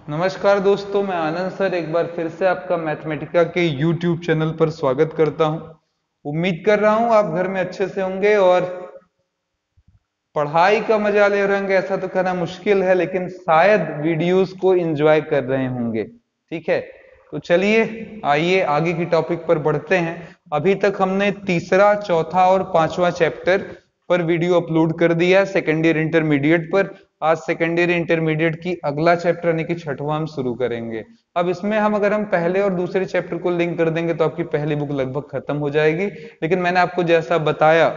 नमस्कार दोस्तों, मैं आनंद सर एक बार फिर से आपका मैथमेटिका के YouTube चैनल पर स्वागत करता हूं। उम्मीद कर रहा हूं आप घर में अच्छे से होंगे और पढ़ाई का मजा ले रहे होंगे। ऐसा तो कहना मुश्किल है, लेकिन शायद वीडियोस को एंजॉय कर रहे होंगे। ठीक है, तो चलिए आइए आगे की टॉपिक पर बढ़ते हैं। अभी तक हमने तीसरा, चौथा और पांचवा चैप्टर पर वीडियो अपलोड कर दिया है सेकेंड ईयर इंटरमीडिएट पर। आज सेकेंड ईयर इंटरमीडिएट की अगला चैप्टर यानी कि छठवां हम शुरू करेंगे। अब इसमें अगर हम पहले और दूसरे चैप्टर को लिंक कर देंगे तो आपकी पहली बुक लगभग खत्म हो जाएगी। लेकिन मैंने आपको जैसा बताया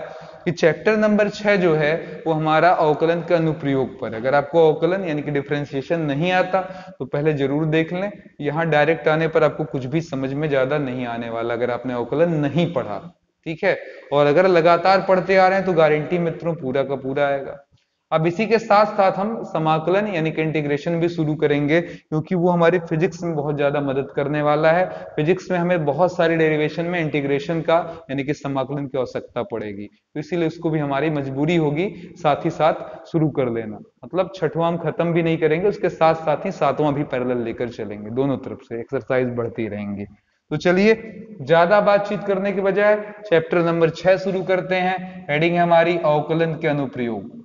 कि चैप्टर नंबर 6 जो है वो हमारा अवकलन के अनुप्रयोग पर। अगर आपको अवकलन यानी कि डिफरेंशिएशन नहीं आता तो पहले जरूर देख लें। यहाँ डायरेक्ट आने पर आपको कुछ भी समझ में ज्यादा नहीं आने वाला अगर आपने अवकलन नहीं पढ़ा। ठीक है, और अगर लगातार पढ़ते आ रहे हैं तो गारंटी मित्रों पूरा का पूरा आएगा। अब इसी के साथ साथ हम समाकलन यानी कि इंटीग्रेशन भी शुरू करेंगे, क्योंकि वो हमारी फिजिक्स में बहुत ज्यादा मदद करने वाला है। फिजिक्स में हमें बहुत सारी डेरिवेशन में इंटीग्रेशन का यानी कि समाकलन की आवश्यकता पड़ेगी, तो इसीलिए उसको भी हमारी मजबूरी होगी साथ ही साथ शुरू कर लेना। मतलब छठवां हम खत्म भी नहीं करेंगे, उसके साथ साथ ही सातवां भी पैरेलल लेकर चलेंगे। दोनों तरफ से एक्सरसाइज बढ़ती रहेंगी। तो चलिए ज्यादा बातचीत करने के बजाय चैप्टर नंबर 6 शुरू करते हैं। हेडिंग है हमारी अवकलन के अनुप्रयोग।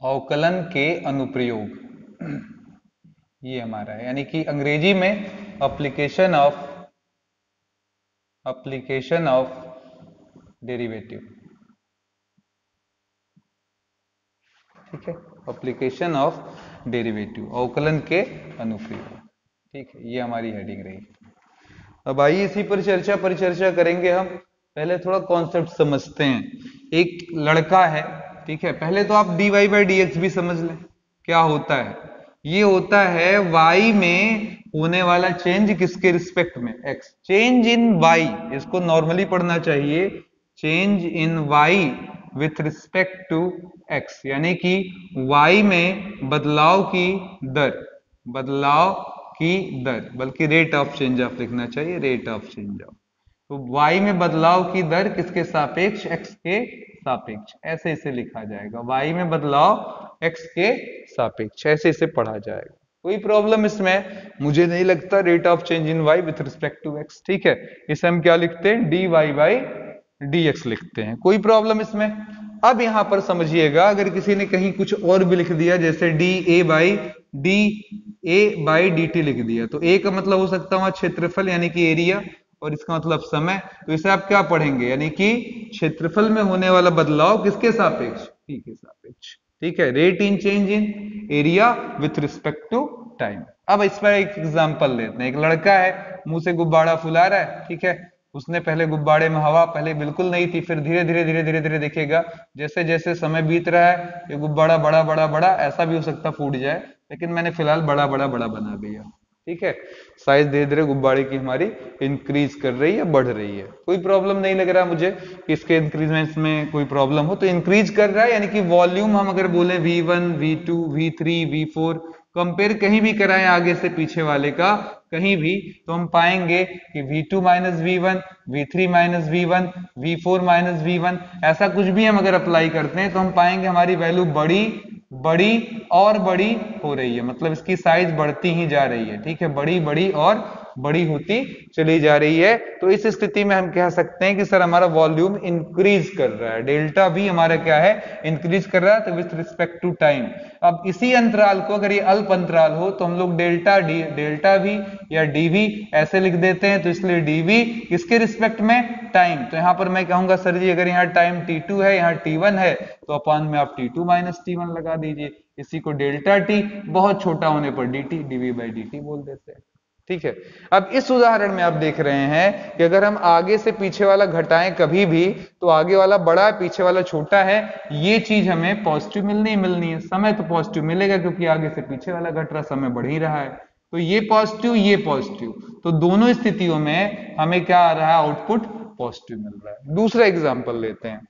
अवकलन के अनुप्रयोग ये हमारा है, यानी कि अंग्रेजी में एप्लीकेशन ऑफ डेरिवेटिव। ठीक है, एप्लीकेशन ऑफ डेरिवेटिव, अवकलन के अनुप्रयोग। ठीक है, ये हमारी हेडिंग रही। अब आइए इसी पर परिचर्चा करेंगे हम। पहले थोड़ा कॉन्सेप्ट समझते हैं। एक लड़का है, ठीक है, पहले तो आप dy बाई डी एक्स भी समझ लें क्या होता है। ये होता है y में होने वाला चेंज किसके रिस्पेक्ट में, x। चेंज इन y, इसको नॉर्मली पढ़ना चाहिए, change in y with respect to x, यानी कि y में बदलाव की दर, बल्कि रेट ऑफ चेंज आप लिखना चाहिए, रेट ऑफ चेंज ऑफ। तो y में बदलाव की दर किसके सापेक्ष, x के सापेक्ष, ऐसे इसे लिखा जाएगा। y में बदलाव x के सापेक्ष, ऐसे इसे पढ़ा जाएगा। कोई प्रॉब्लम इसमें मुझे नहीं लगता। Rate of change in y with respect to x, ठीक है, इसे हम क्या लिखते हैं, dy बाई dx लिखते हैं। कोई प्रॉब्लम इसमें। अब यहां पर समझिएगा, अगर किसी ने कहीं कुछ और भी लिख दिया, जैसे da बाई dt लिख दिया, तो a का मतलब हो सकता है क्षेत्रफल यानी कि एरिया, और इसका मतलब समय। तो इसे आप क्या पढ़ेंगे, यानी कि क्षेत्रफल में होने वाला बदलाव किसके सापेक्ष, t के सापेक्ष। ठीक है, rate in change in area with respect to time. अब इस पर एक एग्जांपल लेते हैं। एक लड़का है, मुंह से गुब्बारा फुला रहा है, ठीक है। उसने पहले गुब्बारे में हवा पहले बिल्कुल नहीं थी, फिर धीरे धीरे धीरे धीरे धीरे देखिएगा जैसे जैसे समय बीत रहा है ये गुब्बारा बड़ा बड़ा बड़ा, ऐसा भी हो सकता फूट जाए, लेकिन मैंने फिलहाल बड़ा बड़ा बड़ा बना दिया। ठीक है, साइज धीरे धीरे गुब्बारे की हमारी इंक्रीज कर रही है, बढ़ रही है। कोई प्रॉब्लम नहीं लग रहा मुझे कि इसके इंक्रीजमेंट्स में कोई प्रॉब्लम हो। तो इंक्रीज कर रहा है, यानी कि वॉल्यूम हम अगर बोले V1 V2 V3 V4 compare कहीं भी कराएं आगे से पीछे वाले का कहीं भी, तो हम पाएंगे कि V2 minus V1, V3 minus V1, V4 minus V1, ऐसा कुछ भी हम अगर अप्लाई करते हैं तो हम पाएंगे हमारी वैल्यू बड़ी बड़ी और बड़ी हो रही है। मतलब इसकी साइज बढ़ती ही जा रही है। ठीक है, बड़ी बड़ी और बड़ी होती चली जा रही है। तो इस स्थिति में हम कह सकते हैं कि सर हमारा वॉल्यूम इंक्रीज कर रहा है, डेल्टा भी हमारा क्या है, इंक्रीज कर रहा है, तो विथ रिस्पेक्ट टू टाइम। अब इसी अंतराल को अगर ये अल्प अंतराल हो तो हम लोग डेल्टा भी या डीवी ऐसे लिख देते हैं। तो इसलिए डीवी किसके रिस्पेक्ट में, टाइम। तो यहां पर मैं कहूंगा सर जी अगर यहाँ टाइम t2 है, यहाँ t1 है, तो अपान में आप t2 माइनस t1 लगा दीजिए। इसी को डेल्टा टी बहुत छोटा होने पर dt dv बाई dt बोल देते हैं। ठीक है, अब इस उदाहरण में आप देख रहे हैं कि अगर हम आगे से पीछे वाला घटाएं कभी भी, तो आगे वाला बड़ा है पीछे वाला छोटा है, ये चीज हमें पॉजिटिव मिलनी है। समय तो पॉजिटिव मिलेगा क्योंकि आगे से पीछे वाला घट रहा, समय बढ़ ही रहा है। तो ये पॉजिटिव, तो दोनों स्थितियों में हमें क्या आ रहा है, आउटपुट पॉजिटिव मिल रहा है। दूसरा एग्जाम्पल लेते हैं।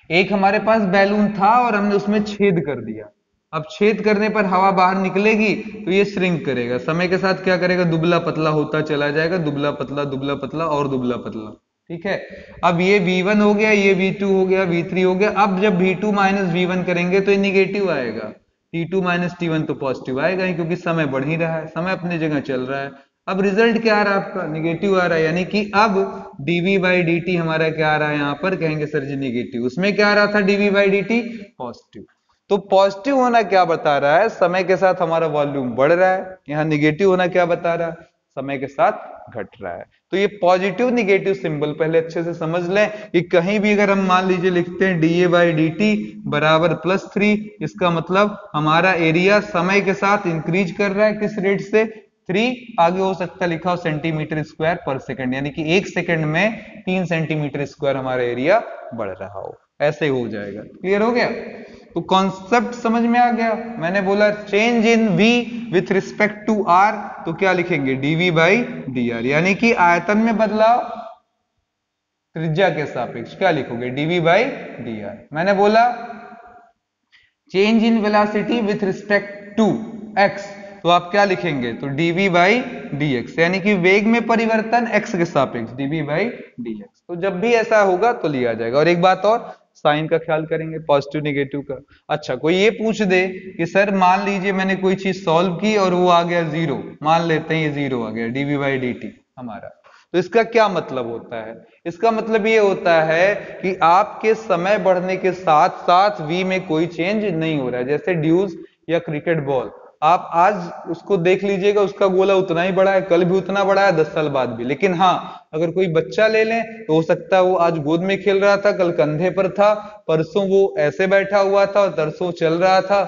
एक हमारे पास बैलून था और हमने उसमें छेद कर दिया। अब छेद करने पर हवा बाहर निकलेगी तो ये श्रिंक करेगा, समय के साथ क्या करेगा, दुबला पतला होता चला जाएगा, दुबला पतला और दुबला पतला। ठीक है, अब ये V1 हो गया, ये V2 हो गया, V3 हो गया। अब जब V2 माइनस V1 करेंगे तो ये निगेटिव आएगा, T2 माइनस T1 तो पॉजिटिव आएगा ही, क्योंकि समय बढ़ ही रहा है, समय अपनी जगह चल रहा है। अब रिजल्ट क्या आ रहा है आपका, निगेटिव आ रहा है, यानी कि अब dv बाई dt हमारा क्या आ रहा है यहाँ पर, कहेंगे सर जी निगेटिव। उसमें क्या आ रहा था dv बाई dt पॉजिटिव। तो पॉजिटिव होना क्या बता रहा है, समय के साथ हमारा वॉल्यूम बढ़ रहा है। यहाँ निगेटिव होना क्या बता रहा है, समय के साथ घट रहा है। तो ये पॉजिटिव निगेटिव सिंबल पहले अच्छे से समझ लें कि कहीं भी अगर हम मान लीजिए लिखते हैं dA बाई dt बराबर +3, इसका मतलब हमारा एरिया समय के साथ इंक्रीज कर रहा है। किस रेट से, 3, आगे हो सकता है लिखा हो सेंटीमीटर स्क्वायर पर सेकंड, यानी कि 1 सेकंड में 3 सेंटीमीटर स्क्वायर हमारा एरिया बढ़ रहा हो, ऐसे हो जाएगा। क्लियर हो गया, तो कॉन्सेप्ट समझ में आ गया। मैंने बोला change in v with respect to r, तो क्या लिखेंगे dv बाई dr, यानी कि आयतन में बदलाव त्रिज्या के सापेक्ष, क्या लिखोगे dv बाई dr। मैंने बोला change in velocity with respect to x, तो आप क्या लिखेंगे, तो dv बाई dx, यानी कि वेग में परिवर्तन x के सापेक्ष dv बाई dx। तो जब भी ऐसा होगा तो लिया जाएगा। और एक बात और, साइन का ख्याल करेंगे, पॉजिटिव निगेटिव का। अच्छा, कोई ये पूछ दे कि सर मान लीजिए मैंने कोई चीज सॉल्व की और वो आ गया 0, मान लेते हैं ये 0 आ गया dv बाई dt हमारा, तो इसका क्या मतलब होता है, इसका मतलब ये होता है कि आपके समय बढ़ने के साथ साथ v में कोई चेंज नहीं हो रहा है। जैसे ड्यूज या क्रिकेट बॉल, आप आज उसको देख लीजिएगा, उसका गोला उतना ही बड़ा है, कल भी उतना बड़ा है, 10 साल बाद भी। लेकिन हाँ, अगर कोई बच्चा ले लें तो हो सकता है वो आज गोद में खेल रहा था, कल कंधे पर था, परसों वो ऐसे बैठा हुआ था और तरसों चल रहा था,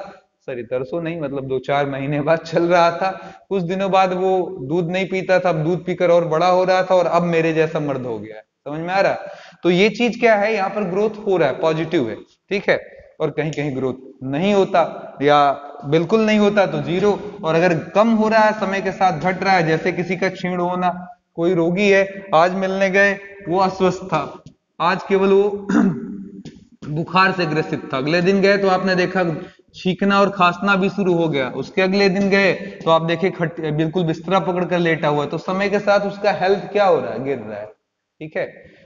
सॉरी तरसों नहीं, मतलब 2-4 महीने बाद चल रहा था, कुछ दिनों बाद वो दूध नहीं पीता था, अब दूध पीकर और बड़ा हो रहा था, और अब मेरे जैसा मर्द हो गया है। समझ में आ रहा है, तो ये चीज क्या है, यहाँ पर ग्रोथ हो रहा है, पॉजिटिव है, ठीक है। और कहीं कहीं ग्रोथ नहीं होता या बिल्कुल नहीं होता तो 0, और अगर कम हो रहा है समय के साथ घट रहा है, जैसे किसी का क्षीण होना, कोई रोगी है, आज मिलने गए वो अस्वस्थ था, आज केवल वो बुखार से ग्रसित था, अगले दिन गए तो आपने देखा छींकना और खांसना भी शुरू हो गया, उसके अगले दिन गए तो आप देखे बिल्कुल बिस्तरा पकड़कर लेटा हुआ है। तो समय के साथ उसका हेल्थ क्या हो रहा है, गिर रहा है, ठीक है।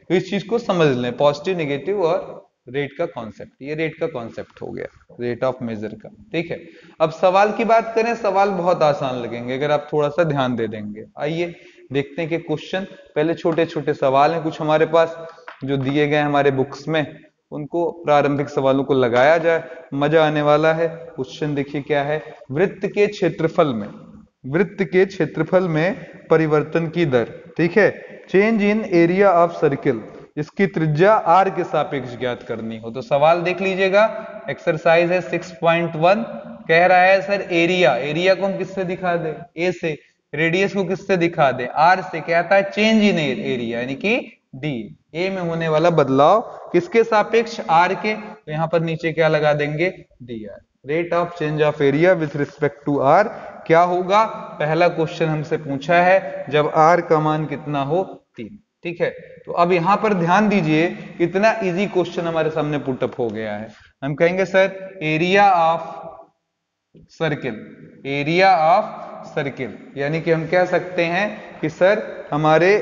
तो इस चीज को समझ लें, पॉजिटिव निगेटिव और रेट का कॉन्सेप्ट, ये रेट का कॉन्सेप्ट हो गया, रेट ऑफ मेजर का, ठीक है। अब सवाल की बात करें, सवाल बहुत आसान लगेंगे अगर आप थोड़ा सा ध्यान दे देंगे। आइए देखते हैं कि क्वेश्चन, पहले छोटे छोटे सवाल हैं कुछ हमारे पास जो दिए गए हमारे बुक्स में, उनको प्रारंभिक सवालों को लगाया जाए, मजा आने वाला है। क्वेश्चन देखिए क्या है, वृत्त के क्षेत्रफल में, वृत्त के क्षेत्रफल में परिवर्तन की दर, ठीक है, change in area of circle, इसकी त्रिज्या r के सापेक्ष ज्ञात करनी हो। तो सवाल देख लीजिएगा, एक्सरसाइज है 6.1, कह रहा है सर एरिया, एरिया को हम किससे दिखा दे, a से, रेडियस को किससे दिखा दे, r से, कहता है चेंज इन एरिया, यानी कि d, a में होने वाला बदलाव किसके सापेक्ष, r के, तो यहां पर नीचे क्या लगा देंगे, dr, rate of change of area with respect to r क्या होगा। पहला क्वेश्चन हमसे पूछा है जब r का मान कितना हो, 3, ठीक है। तो अब यहां पर ध्यान दीजिए, कितना इजी क्वेश्चन हमारे सामने पुटअप हो गया है। हम कहेंगे sir area of circle, area of circle, यानी कि हम कह सकते हैं कि सर हमारे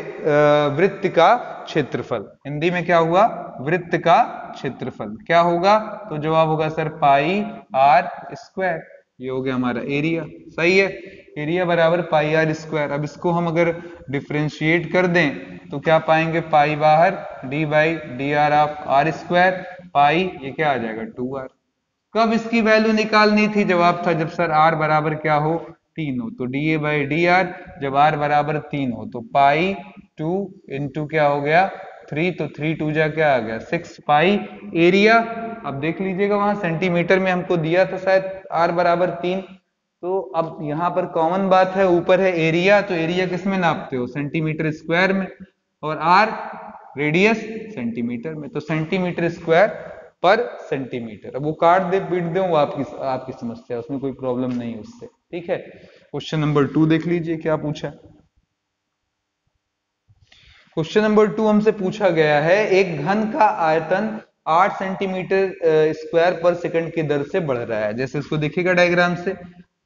वृत्त का क्षेत्रफल, हिंदी में क्या हुआ, वृत्त का क्षेत्रफल क्या होगा, तो जवाब होगा सर पाई r स्क्वायर, ये हो गया हमारा एरिया, सही है, एरिया बराबर पाई r स्क्वायर। अब इसको हम अगर डिफ्रेंशिएट कर दें तो क्या पाएंगे, पाई बाहर, d by D R of r square, pi ये क्या आ जाएगा 2r। कब इसकी वैल्यू निकालनी थी, जवाब था जब सर r बराबर क्या हो, 3 हो, तो dA बाई डी आर, जब r बराबर 3 हो तो पाई 2 इंटू क्या हो गया 3, तो 3 2 जा क्या आ गया 6 पाई एरिया। अब देख लीजिएगा वहां सेंटीमीटर में हमको दिया था शायद r बराबर 3, तो अब यहाँ पर कॉमन बात है, ऊपर है एरिया, तो एरिया किस में नापते हो, सेंटीमीटर स्क्वायर में, और r रेडियस सेंटीमीटर में, तो सेंटीमीटर स्क्वायर पर सेंटीमीटर। अब वो काट दे पीट दे वो आपकी समस्या, उसमें कोई प्रॉब्लम नहीं उससे, ठीक है। क्वेश्चन नंबर 2 देख लीजिए क्या पूछा। क्वेश्चन नंबर 2 हमसे पूछा गया है, एक घन का आयतन 8 सेंटीमीटर स्क्वायर पर सेकंड की दर से बढ़ रहा है। जैसे इसको देखिएगा डायग्राम से,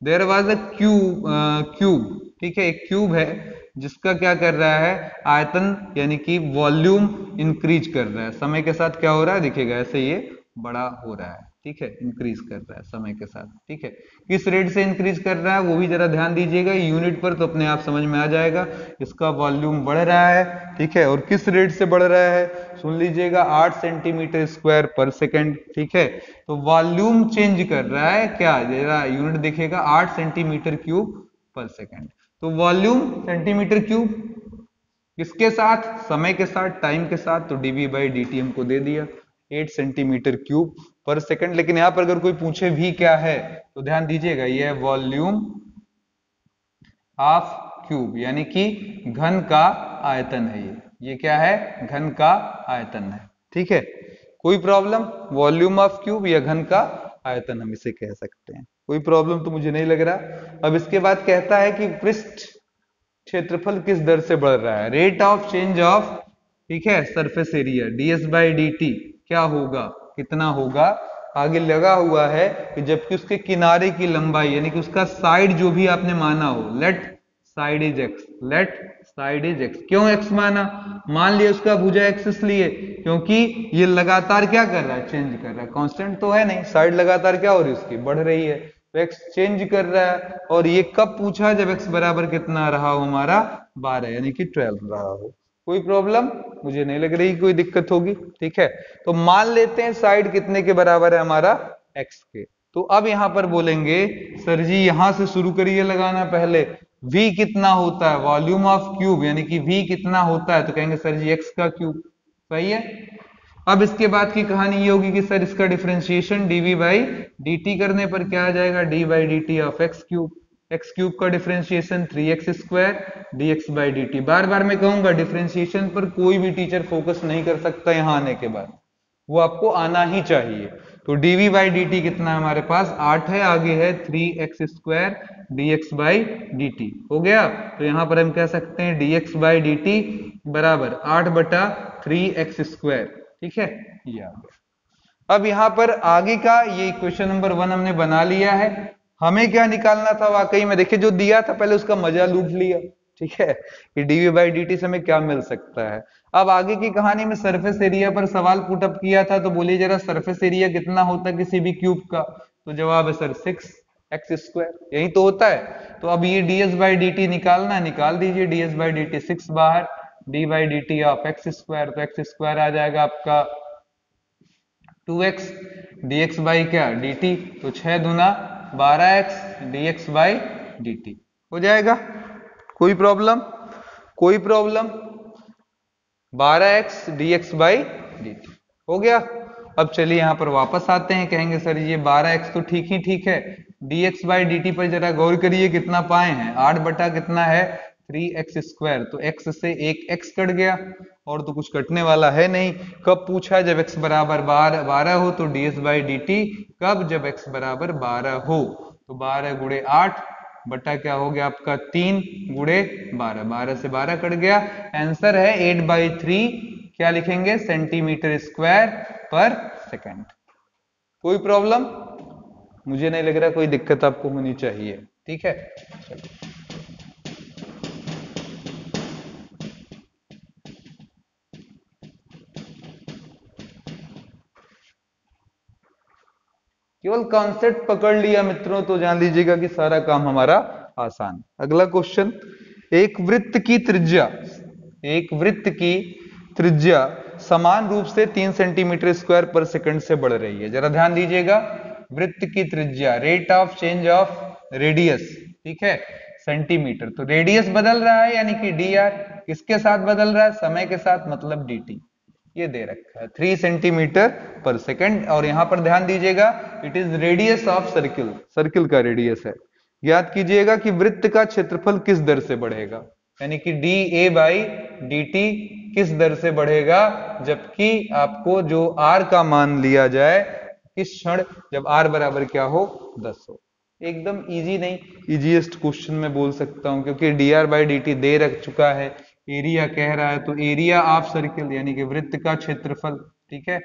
देयर वाज अ क्यूब, ठीक है, एक क्यूब है जिसका क्या कर रहा है, आयतन यानी कि वॉल्यूम इंक्रीज कर रहा है, समय के साथ क्या हो रहा है, दिखेगा ऐसे ये बड़ा हो रहा है, ठीक है, इंक्रीज कर रहा है समय के साथ। ठीक है, किस रेट से इंक्रीज कर रहा है वो भी जरा ध्यान दीजिएगा, यूनिट पर तो अपने आप समझ में आ जाएगा। इसका वॉल्यूम बढ़ रहा है, ठीक है, और किस रेट से बढ़ रहा है सुन लीजिएगा, 8 सेंटीमीटर स्क्वायर पर सेकेंड। ठीक है, तो वॉल्यूम चेंज कर रहा है क्या, जरा यूनिट देखिएगा, 8 सेंटीमीटर क्यूब पर सेकेंड। तो वॉल्यूम सेंटीमीटर क्यूब किसके साथ, समय के साथ, टाइम के साथ, तो dv बाई डी टी हमको दे दिया 8 सेंटीमीटर क्यूब पर सेकंड। लेकिन यहां पर अगर कोई पूछे v क्या है तो ध्यान दीजिएगा, यह वॉल्यूम ऑफ क्यूब यानी कि घन का आयतन है। ये क्या है, घन का आयतन है। ठीक है, कोई प्रॉब्लम, वॉल्यूम ऑफ क्यूब या घन का आयतन हम इसे कह सकते हैं, कोई प्रॉब्लम तो मुझे नहीं लग रहा। अब इसके बाद कहता है कि पृष्ठ क्षेत्रफल किस दर से बढ़ रहा है, रेट ऑफ चेंज ऑफ, ठीक है, surface area ds by D T क्या होगा, कितना होगा। आगे लगा हुआ है कि जबकि उसके किनारे की लंबाई यानी कि उसका साइड जो भी आपने माना हो, let side is x, let side is x, क्यों x माना, मान लिया उसका भुजा x इसलिए क्योंकि ये लगातार क्या कर रहा है, चेंज कर रहा है, कांस्टेंट तो है नहीं, साइड लगातार क्या हो रही है उसकी, बढ़ रही है, तो x चेंज कर रहा है। और ये कब पूछा, जब x बराबर कितना रहा हो हमारा 12 यानी कि 12 रहा हो। कोई प्रॉब्लम मुझे नहीं लग रही कोई दिक्कत होगी। ठीक है, तो मान लेते हैं साइड कितने के बराबर है हमारा, x के। तो अब यहां पर बोलेंगे सर जी यहां से शुरू करिए लगाना, पहले v कितना होता है, वॉल्यूम ऑफ क्यूब यानी कि v कितना होता है, तो कहेंगे सर जी x का क्यूब। सही है, अब इसके बाद की कहानी ये होगी कि सर इसका डिफरेंशिएशन dv बाई dt करने पर क्या आ जाएगा, d by D T of x cube, x cube का differentiation 3x square dx by D T. बार बार मैं कहूंगा डिफरेंशिएशन पर कोई भी टीचर फोकस नहीं कर सकता यहां आने के बाद, वो आपको आना ही चाहिए। तो dv बाई डी टी कितना है हमारे पास, 8 है, आगे है 3x square dx by D T हो गया। तो यहां पर हम कह सकते हैं dx बाई डी टी बराबर 8 बटा 3x स्क्वायर। ठीक है, ये आ गया। अब यहां पर आगे का ये क्वेश्चन नंबर 1 हमने बना लिया है। हमें क्या निकालना था, वाकई में देखिए जो दिया था पहले उसका मजा लूट लिया। ठीक है, कि dv बाई डी टी से हमें क्या मिल सकता है। अब आगे की कहानी में सरफेस एरिया पर सवाल पुटअप किया था, तो बोलिए जरा सरफेस एरिया कितना होता है किसी भी क्यूब का, तो जवाब है सर 6x स्क्वायर, यही तो होता है। तो अब ये ds बाई डी टी निकालना, निकाल दीजिए, ds बाई डी टी 6 बाहर, d by D T of x square, तो एक्स स्क्वायर आ जाएगा आपका 2x, dx बाई क्या dt, तो 6 दूना 12x dx बाई dt हो जाएगा। कोई प्रॉब्लम, कोई problem, 12x dx by dt हो गया। अब चलिए यहां पर वापस आते हैं, कहेंगे सर ये 12x तो ठीक ही ठीक है, dx बाई dt पर जरा गौर करिए कितना पाए हैं, 8 बटा कितना है 3x स्क्वायर, तो x से एक x कट गया और तो कुछ कटने वाला है नहीं। कब पूछा, जब x बराबर 12 हो, तो ds बाई डी टी कब, जब x बराबर 12 हो, तो 12 गुणे 8 बटा क्या हो गया आपका 3 गुणे 12, 12 से 12 कट गया, आंसर है 8 बाई 3, क्या लिखेंगे, सेंटीमीटर स्क्वायर पर सेकंड। कोई प्रॉब्लम, मुझे नहीं लग रहा कोई दिक्कत आपको होनी चाहिए। ठीक है, चलिए केवल कॉन्सेप्ट पकड़ लिया मित्रों तो जान लीजिएगा कि सारा काम हमारा आसान। अगला क्वेश्चन, एक वृत्त की त्रिज्या, एक वृत्त की त्रिज्या समान रूप से 3 सेंटीमीटर स्क्वायर पर सेकंड से बढ़ रही है। जरा ध्यान दीजिएगा, वृत्त की त्रिज्या, rate of change of radius, ठीक है, सेंटीमीटर, तो रेडियस बदल रहा है यानी कि डी आर, किसके साथ बदल रहा है, समय के साथ, मतलब डी टी, ये दे रखा है 3 सेंटीमीटर पर सेकंड। और यहां पर ध्यान दीजिएगा, it is radius of circle, circle का रेडियस है। याद कीजिएगा कि वृत्त का क्षेत्रफल किस दर से बढ़ेगा, यानी कि D A by D T किस दर से बढ़ेगा, जबकि आपको जो आर का मान लिया जाए किस क्षण, जब आर बराबर क्या हो 10 हो। एकदम इजी नहीं, इजीएस्ट क्वेश्चन में बोल सकता हूं, क्योंकि D R by D T दे रख चुका है, एरिया कह रहा है, तो एरिया ऑफ सर्किल यानी कि वृत्त का क्षेत्रफल, ठीक है,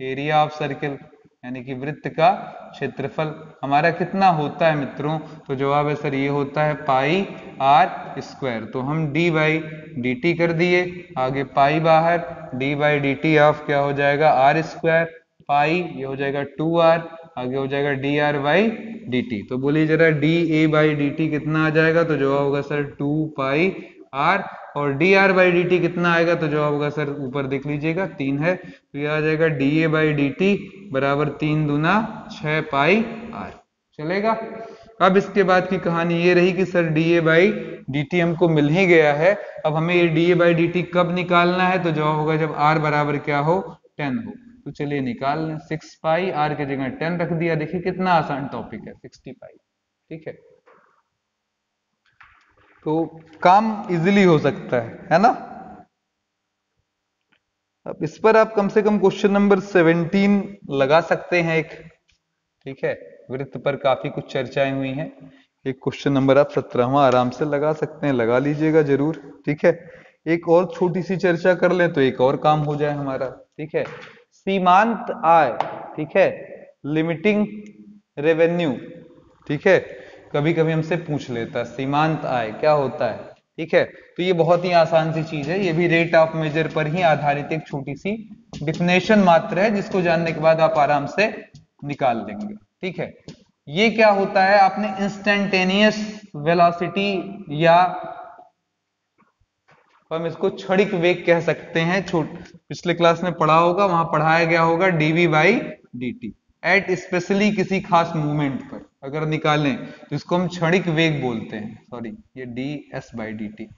एरिया ऑफ सर्किल यानी कि वृत्त का क्षेत्रफल हमारा कितना होता है मित्रों, तो जवाब है सर ये होता है पाई आर स्क्वायर। तो हम डी बाई डी टी कर दिए, आगे पाई बाहर, D by D T of क्या हो जाएगा आर स्क्वायर, पाई ये हो जाएगा 2r, आगे हो जाएगा D R by D T. तो बोलिए जरा D A by D T कितना आ जाएगा, तो जवाब होगा सर 2 पाई आर। और D R by D T कितना आएगा, तो जवाब होगा सर ऊपर देख लीजिएगा 3 है, तो ये आ जाएगा D A by D T बराबर 3 दूना 6 पाई आर। चलेगा। अब इसके बाद की कहानी ये रही कि sir D A by D T हमको मिल ही गया है, अब हमें ये D A by D T कब निकालना है, तो जवाब होगा जब आर बराबर क्या हो 10 हो। तो चलिए निकाल लें, 6 पाई आर की जगह 10 रख दिया। देखिए कितना आसान टॉपिक है, 60 पाई। ठीक है, तो काम इजीली हो सकता है ना। अब इस पर आप कम से कम क्वेश्चन नंबर 17 लगा सकते हैं एक। ठीक है, वृत्त पर काफी कुछ चर्चाएं हुई हैं, एक क्वेश्चन नंबर आप 17वां आराम से लगा सकते हैं, लगा लीजिएगा जरूर। ठीक है, एक और छोटी सी चर्चा कर लें तो एक और काम हो जाए हमारा। ठीक है, सीमांत आय। ठीक है, लिमिटिंग रेवेन्यू। ठीक है, कभी कभी हमसे पूछ लेता है सीमांत आय क्या होता है। ठीक है, तो ये बहुत ही आसान सी चीज है, ये भी रेट ऑफ मेजर पर ही आधारित एक छोटी सी डिफिनेशन मात्र है, जिसको जानने के बाद आप आराम से निकाल लेंगे। ठीक है, ये क्या होता है, आपने इंस्टेंटेनियस वेलोसिटी या हम इसको क्षणिक वेग कह सकते हैं, पिछले क्लास में पढ़ा होगा, वहां पढ़ाया गया होगा d v by d at specially किसी खास मूवमेंट पर अगर निकालें तो इसको हम क्षणिक वेग बोलते हैं। सॉरी, ये D S by D T,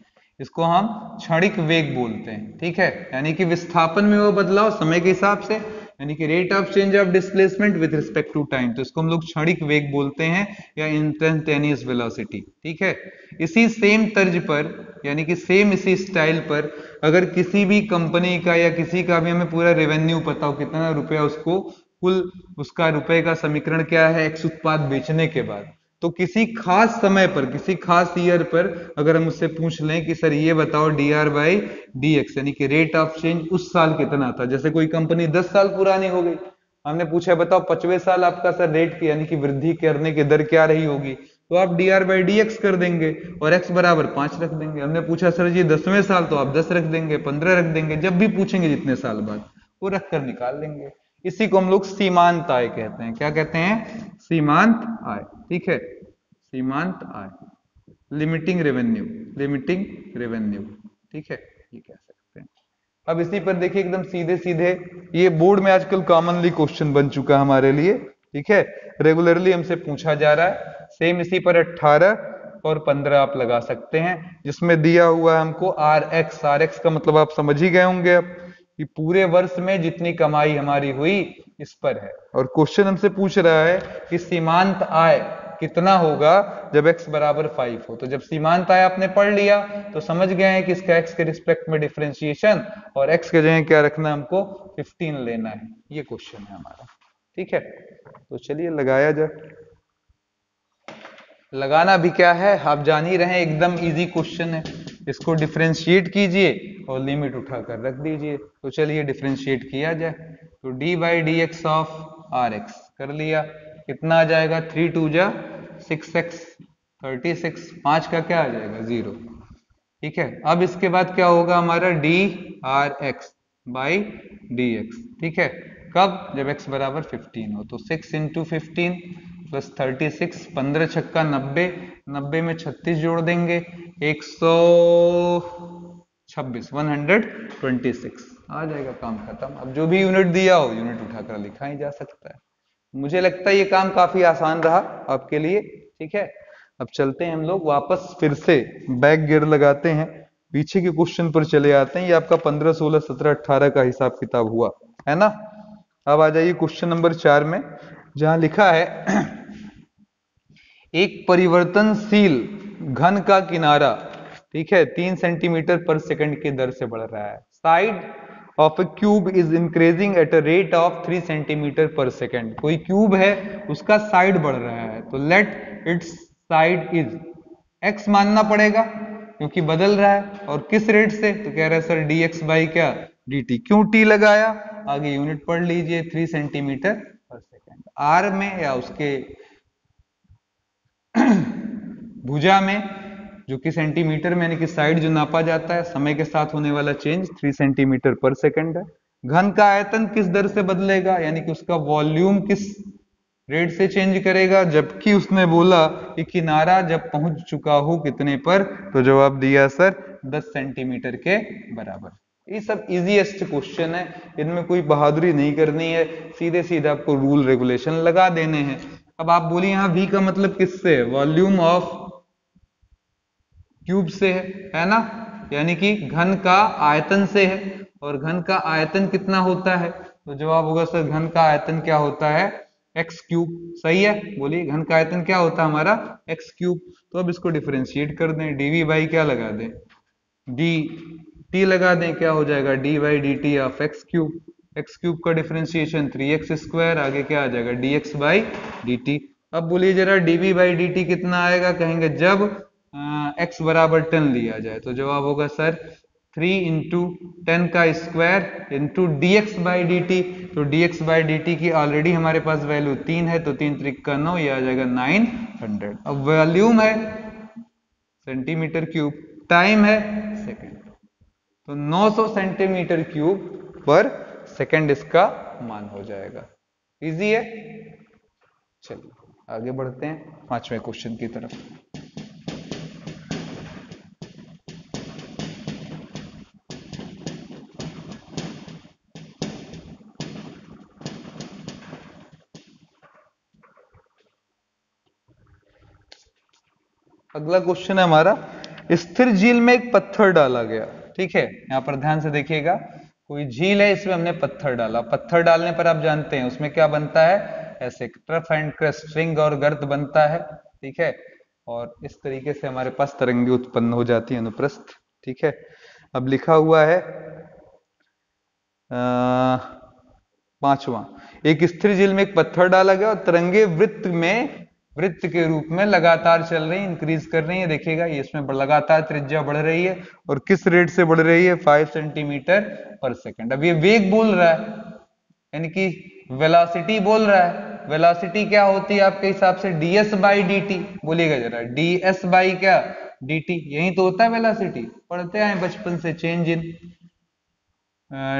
इसको हम क्षणिक वेग बोलते हैं। ठीक है, यानी कि विस्थापन में वो बदलाव समय के हिसाब से, यानी कि rate of change of displacement with respect to time, तो इसको हम लोग क्षणिक वेग बोलते हैं या इंस्टेंटेनियस वेलोसिटी। ठीक है, इसी सेम तर्ज पर यानी कि सेम इसी स्टाइल पर अगर किसी भी कंपनी का या किसी का भी हमें पूरा रेवेन्यू पता हो, कितना रुपया उसको कुल उसका रुपए का समीकरण क्या है एक्स उत्पाद बेचने के बाद, तो किसी खास समय पर किसी खास ईयर पर अगर हम उससे पूछ लें कि सर ये बताओ D R by d x यानी कि रेट ऑफ चेंज उस साल कितना था, जैसे कोई कंपनी 10 साल पुरानी हो गई, हमने पूछा बताओ 5वें साल आपका सर रेट की यानी कि वृद्धि करने की दर क्या रही होगी, तो आप D R by d x कर देंगे और x बराबर 5 रख देंगे। हमने पूछा सर जी 10वें साल, तो आप 10 रख देंगे, 15 रख देंगे, जब भी पूछेंगे जितने साल बाद वो रख कर निकाल लेंगे। इसी को हम लोग सीमांत आय कहते हैं। क्या कहते हैं? सीमांत आय। ठीक है, सीमांत आय, लिमिटिंग रेवेन्यू, लिमिटिंग रेवेन्यू। ठीक है, ये कह सकते हैं। अब इसी पर देखिए एकदम सीधे सीधे, ये बोर्ड में आजकल कॉमनली क्वेश्चन बन चुका है हमारे लिए। ठीक है, रेगुलरली हमसे पूछा जा रहा है। सेम इसी पर 18 और 15 आप लगा सकते हैं, जिसमें दिया हुआ है हमको आर एक्स का मतलब आप समझ ही गए होंगे अब कि पूरे वर्ष में जितनी कमाई हमारी हुई इस पर है, और क्वेश्चन हमसे पूछ रहा है कि सीमांत आय कितना होगा जब x बराबर 5 हो। तो जब सीमांत आय आपने पढ़ लिया तो समझ गए हैं कि इसका x के रिस्पेक्ट में डिफरेंशिएशन और x के जगह क्या रखना है, हमको 15 लेना है। ये क्वेश्चन है हमारा। ठीक है, तो चलिए लगाया जाए। लगाना भी क्या है आप जान ही रहे हैं, एकदम इजी क्वेश्चन है। इसको डिफरेंशिएट कीजिए और लिमिट उठाकर रख दीजिए। तो चलिए डिफरेंशिएट किया जाए। तो d by d x of r x कर लिया, कितना आ जाएगा 3 2 जा 6x 36, 5 का क्या आ जाएगा 0। ठीक है, अब इसके बाद क्या होगा हमारा D R x by d x. ठीक है, कब? जब x बराबर 15 हो। तो 6 इंटू 15 प्लस 36, 15 छक्का 90, 90 में 36 जोड़ देंगे 126, 126 आ जाएगा, काम खत्म। अब जो भी यूनिट दिया हो यूनिट उठाकर लिखा ही जा सकता है। मुझे लगता है ये काम काफी आसान रहा आपके लिए। ठीक है, अब चलते हैं हम लोग वापस, फिर से बैक गियर लगाते हैं, पीछे के क्वेश्चन पर चले आते हैं। ये आपका 15 16 17 18 का हिसाब किताब हुआ है ना। अब आ जाइए क्वेश्चन नंबर 4 में, जहां लिखा है एक परिवर्तनशील घन का किनारा, ठीक है, 3 सेंटीमीटर पर सेकंड की दर से बढ़ रहा है। Side of a cube is increasing at a rate of 3 centimetre per second. कोई क्यूब है, उसका साइड बढ़ रहा है, तो let its side is x मानना पड़ेगा क्योंकि बदल रहा है। और किस रेट से? तो कह रहा है सर dx बाई क्या dt। क्यों t लगाया? आगे यूनिट पढ़ लीजिए, 3 सेंटीमीटर पर सेकंड। r में या उसके भुजा में, जो कि सेंटीमीटर में यानी कि साइड जो नापा जाता है, समय के साथ होने वाला चेंज 3 सेंटीमीटर पर सेकंड है। घन का आयतन किस दर से बदलेगा, यानी कि उसका वॉल्यूम किस रेट से चेंज करेगा, जबकि उसने बोला कि किनारा जब पहुंच चुका हो कितने पर, तो जवाब दिया सर 10 सेंटीमीटर के बराबर। ये सब इजीएस्ट क्वेश्चन है, इनमें कोई बहादुरी नहीं करनी है, सीधे सीधे आपको रूल रेगुलेशन लगा देने हैं। अब आप बोलिए यहाँ V का मतलब किससे है? वॉल्यूम ऑफ क्यूब से है ना, यानी कि घन का आयतन से है, और घन का आयतन कितना होता है? तो जवाब होगा सर घन का आयतन क्या होता है? X cube. सही है, बोलिए घन का आयतन क्या होता है हमारा? X cube. तो अब इसको डिफरेंशिएट कर दें, डीवी बाई क्या लगा दें? डी टी लगा दें, क्या हो जाएगा? D by D T of x cube. X cube का डिफरेंशिएशन 3x स्क्वायर, आगे क्या आ जाएगा? dx by D T. अब बोलिए जरा dv बाई डी टी कितना आएगा? कहेंगे जब x बराबर 10 लिया जाए, तो जवाब होगा सर 3 इंटू 10 का square into dx by D T. तो dx बाई डी टी की ऑलरेडी हमारे पास वैल्यू 3 है, तो 3 त्रिक का 9, ये आ जाएगा 900। अब वॉल्यूम है सेंटीमीटर क्यूब, टाइम है सेकंड, तो 900 सेंटीमीटर क्यूब पर सेकंड इसका मान हो जाएगा। इजी है। चलिए आगे बढ़ते हैं 5वें क्वेश्चन की तरफ। अगला क्वेश्चन है हमारा, स्थिर झील में एक पत्थर डाला गया। ठीक है, यहां पर ध्यान से देखिएगा, कोई झील है, इसमें हमने पत्थर डाला। पत्थर डालने पर आप जानते हैं उसमें क्या बनता है? ऐसे ट्रफ एंड क्रस्ट, रिंग और गर्त बनता है। ठीक है, और इस तरीके से हमारे पास तरंगे उत्पन्न हो जाती है, अनुप्रस्थ। ठीक है, अब लिखा हुआ है 5वां, एक स्थिर झील में एक पत्थर डाला गया और तरंगे वृत्त के रूप में लगातार चल रही है, इंक्रीज कर रही है। देखिएगा ये इसमें लगातार त्रिज्या बढ़ रही है, और किस रेट से बढ़ रही है? 5 सेंटीमीटर पर सेकंड। अब ये वेग बोल रहा है, यानी कि वेलोसिटी बोल रहा है। वेलोसिटी क्या होती है आपके हिसाब से? ds by D t. बोलिएगा जरा, ds बाई क्या? D t. यही तो होता है वेलोसिटी, पढ़ते आए बचपन से, change in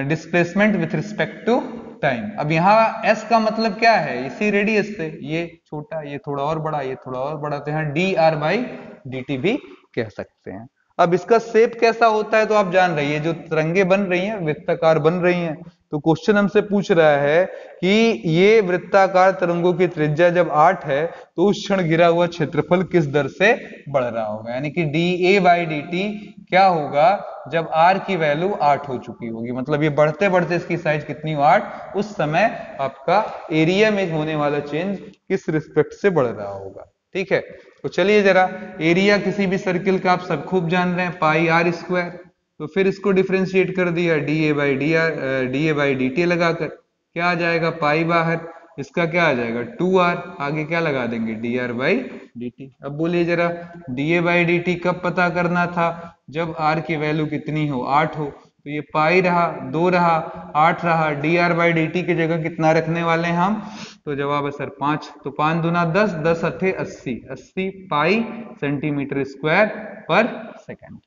displacement with respect to time. अब यहाँ s का मतलब क्या है? इसी रेडियस से, ये छोटा, ये थोड़ा और बड़ा, ये थोड़ा और बड़ा, तो यहाँ D R by D T भी कह सकते हैं। अब इसका शेप कैसा होता है तो आप जान रही है, जो तरंगे बन रही हैं वृत्ताकार बन रही हैं। तो क्वेश्चन हमसे पूछ रहा है कि ये वृत्ताकार तरंगों की त्रिज्या जब 8 है, तो उस क्षण गिरा हुआ क्षेत्रफल किस दर से बढ़ रहा होगा? यानी कि D A by D T क्या होगा जब r की वैल्यू 8 हो चुकी होगी, मतलब ये बढ़ते बढ़ते इसकी साइज कितनी हो? 8। उस समय आपका एरिया में होने वाला चेंज किस रिस्पेक्ट से बढ़ रहा होगा। ठीक है, तो चलिए जरा, एरिया किसी भी सर्किल का आप सब खूब जान रहे हैं, पाई आर स्क्वायर। तो फिर इसको डिफरेंशिएट कर दिया, D A by D T लगाकर, क्या आ जाएगा? पाई बाहर, इसका क्या आ जाएगा? 2r, आगे क्या लगा देंगे? D R by D T. अब बोलिए जरा, D A by D T कब पता करना था? जब r की वैल्यू कितनी हो? 8 हो। तो ये पाई रहा, 2 रहा, 8 रहा, D R by D T की जगह कितना रखने वाले हैं हम? तो जवाब है सर 5। तो 5 दूना 10, 10 अठे 80, 80 पाई सेंटीमीटर स्क्वायर पर सेकंड।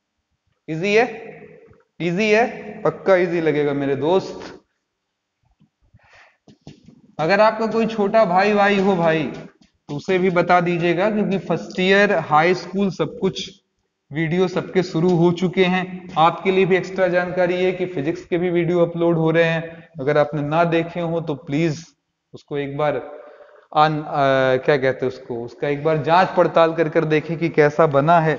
इजी है, इजी है, पक्का इजी लगेगा मेरे दोस्त। अगर आपका कोई छोटा भाई वाई हो भाई, तो उसे भी बता दीजिएगा, क्योंकि फर्स्ट ईयर हाई स्कूल सब कुछ वीडियो सबके शुरू हो चुके हैं। आपके लिए भी एक्स्ट्रा जानकारी है कि फिजिक्स के भी वीडियो अपलोड हो रहे हैं। अगर आपने ना देखे हो तो प्लीज उसको एक बार क्या कहते हैं उसका एक बार जांच पड़ताल कर कर देखें कि कैसा बना है,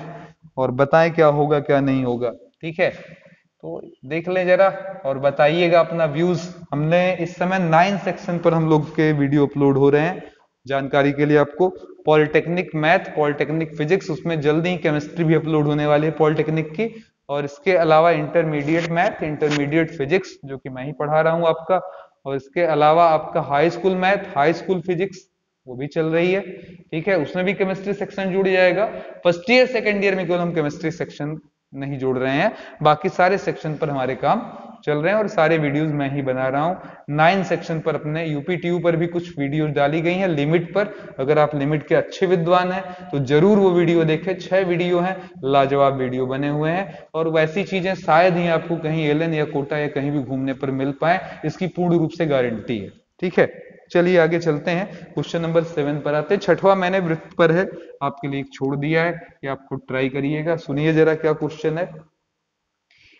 और बताएं क्या होगा क्या नहीं होगा। ठीक है, तो देख लें जरा और बताइएगा अपना व्यूज। हमने इस समय 9 सेक्शन पर हम लोग के वीडियो अपलोड हो रहे हैं। जानकारी के लिए आपको, पॉलिटेक्निक मैथ, पॉलिटेक्निक फिजिक्स, उसमें जल्दी ही केमिस्ट्री भी अपलोड होने वाली है पॉलिटेक्निक की, और इसके अलावा इंटरमीडिएट मैथ, इंटरमीडिएट फिजिक्स जो कि मैं ही पढ़ा रहा हूँ आपका, और इसके अलावा आपका high school math, high school physics वो भी चल रही है। ठीक है, उसमें भी केमिस्ट्री सेक्शन जुड़ जाएगा। फर्स्ट ईयर सेकेंड ईयर में केवल हम केमिस्ट्री सेक्शन नहीं जोड़ रहे हैं, बाकी सारे सेक्शन पर हमारे काम चल रहे हैं, और सारे वीडियोस मैं ही बना रहा हूं। 9 सेक्शन पर अपने यूपीटीयू पर भी कुछ वीडियोस डाली गई हैं लिमिट पर। अगर आप लिमिट के अच्छे विद्वान हैं तो जरूर वो वीडियो देखें। 6 वीडियो हैं, लाजवाब वीडियो बने हुए हैं, और वैसी चीजें शायद ही आपको कहीं एलन या कोटा या कहीं भी घूमने पर मिल पाए, इसकी पूर्ण रूप से गारंटी है। ठीक है, चलिए आगे चलते हैं, क्वेश्चन नंबर 7 पर आते हैं। छठवां मैंने वृत्त पर है, आपके लिए एक छोड़ दिया है, कि आप खुद ट्राई करिएगा। सुनिए जरा क्या क्वेश्चन है।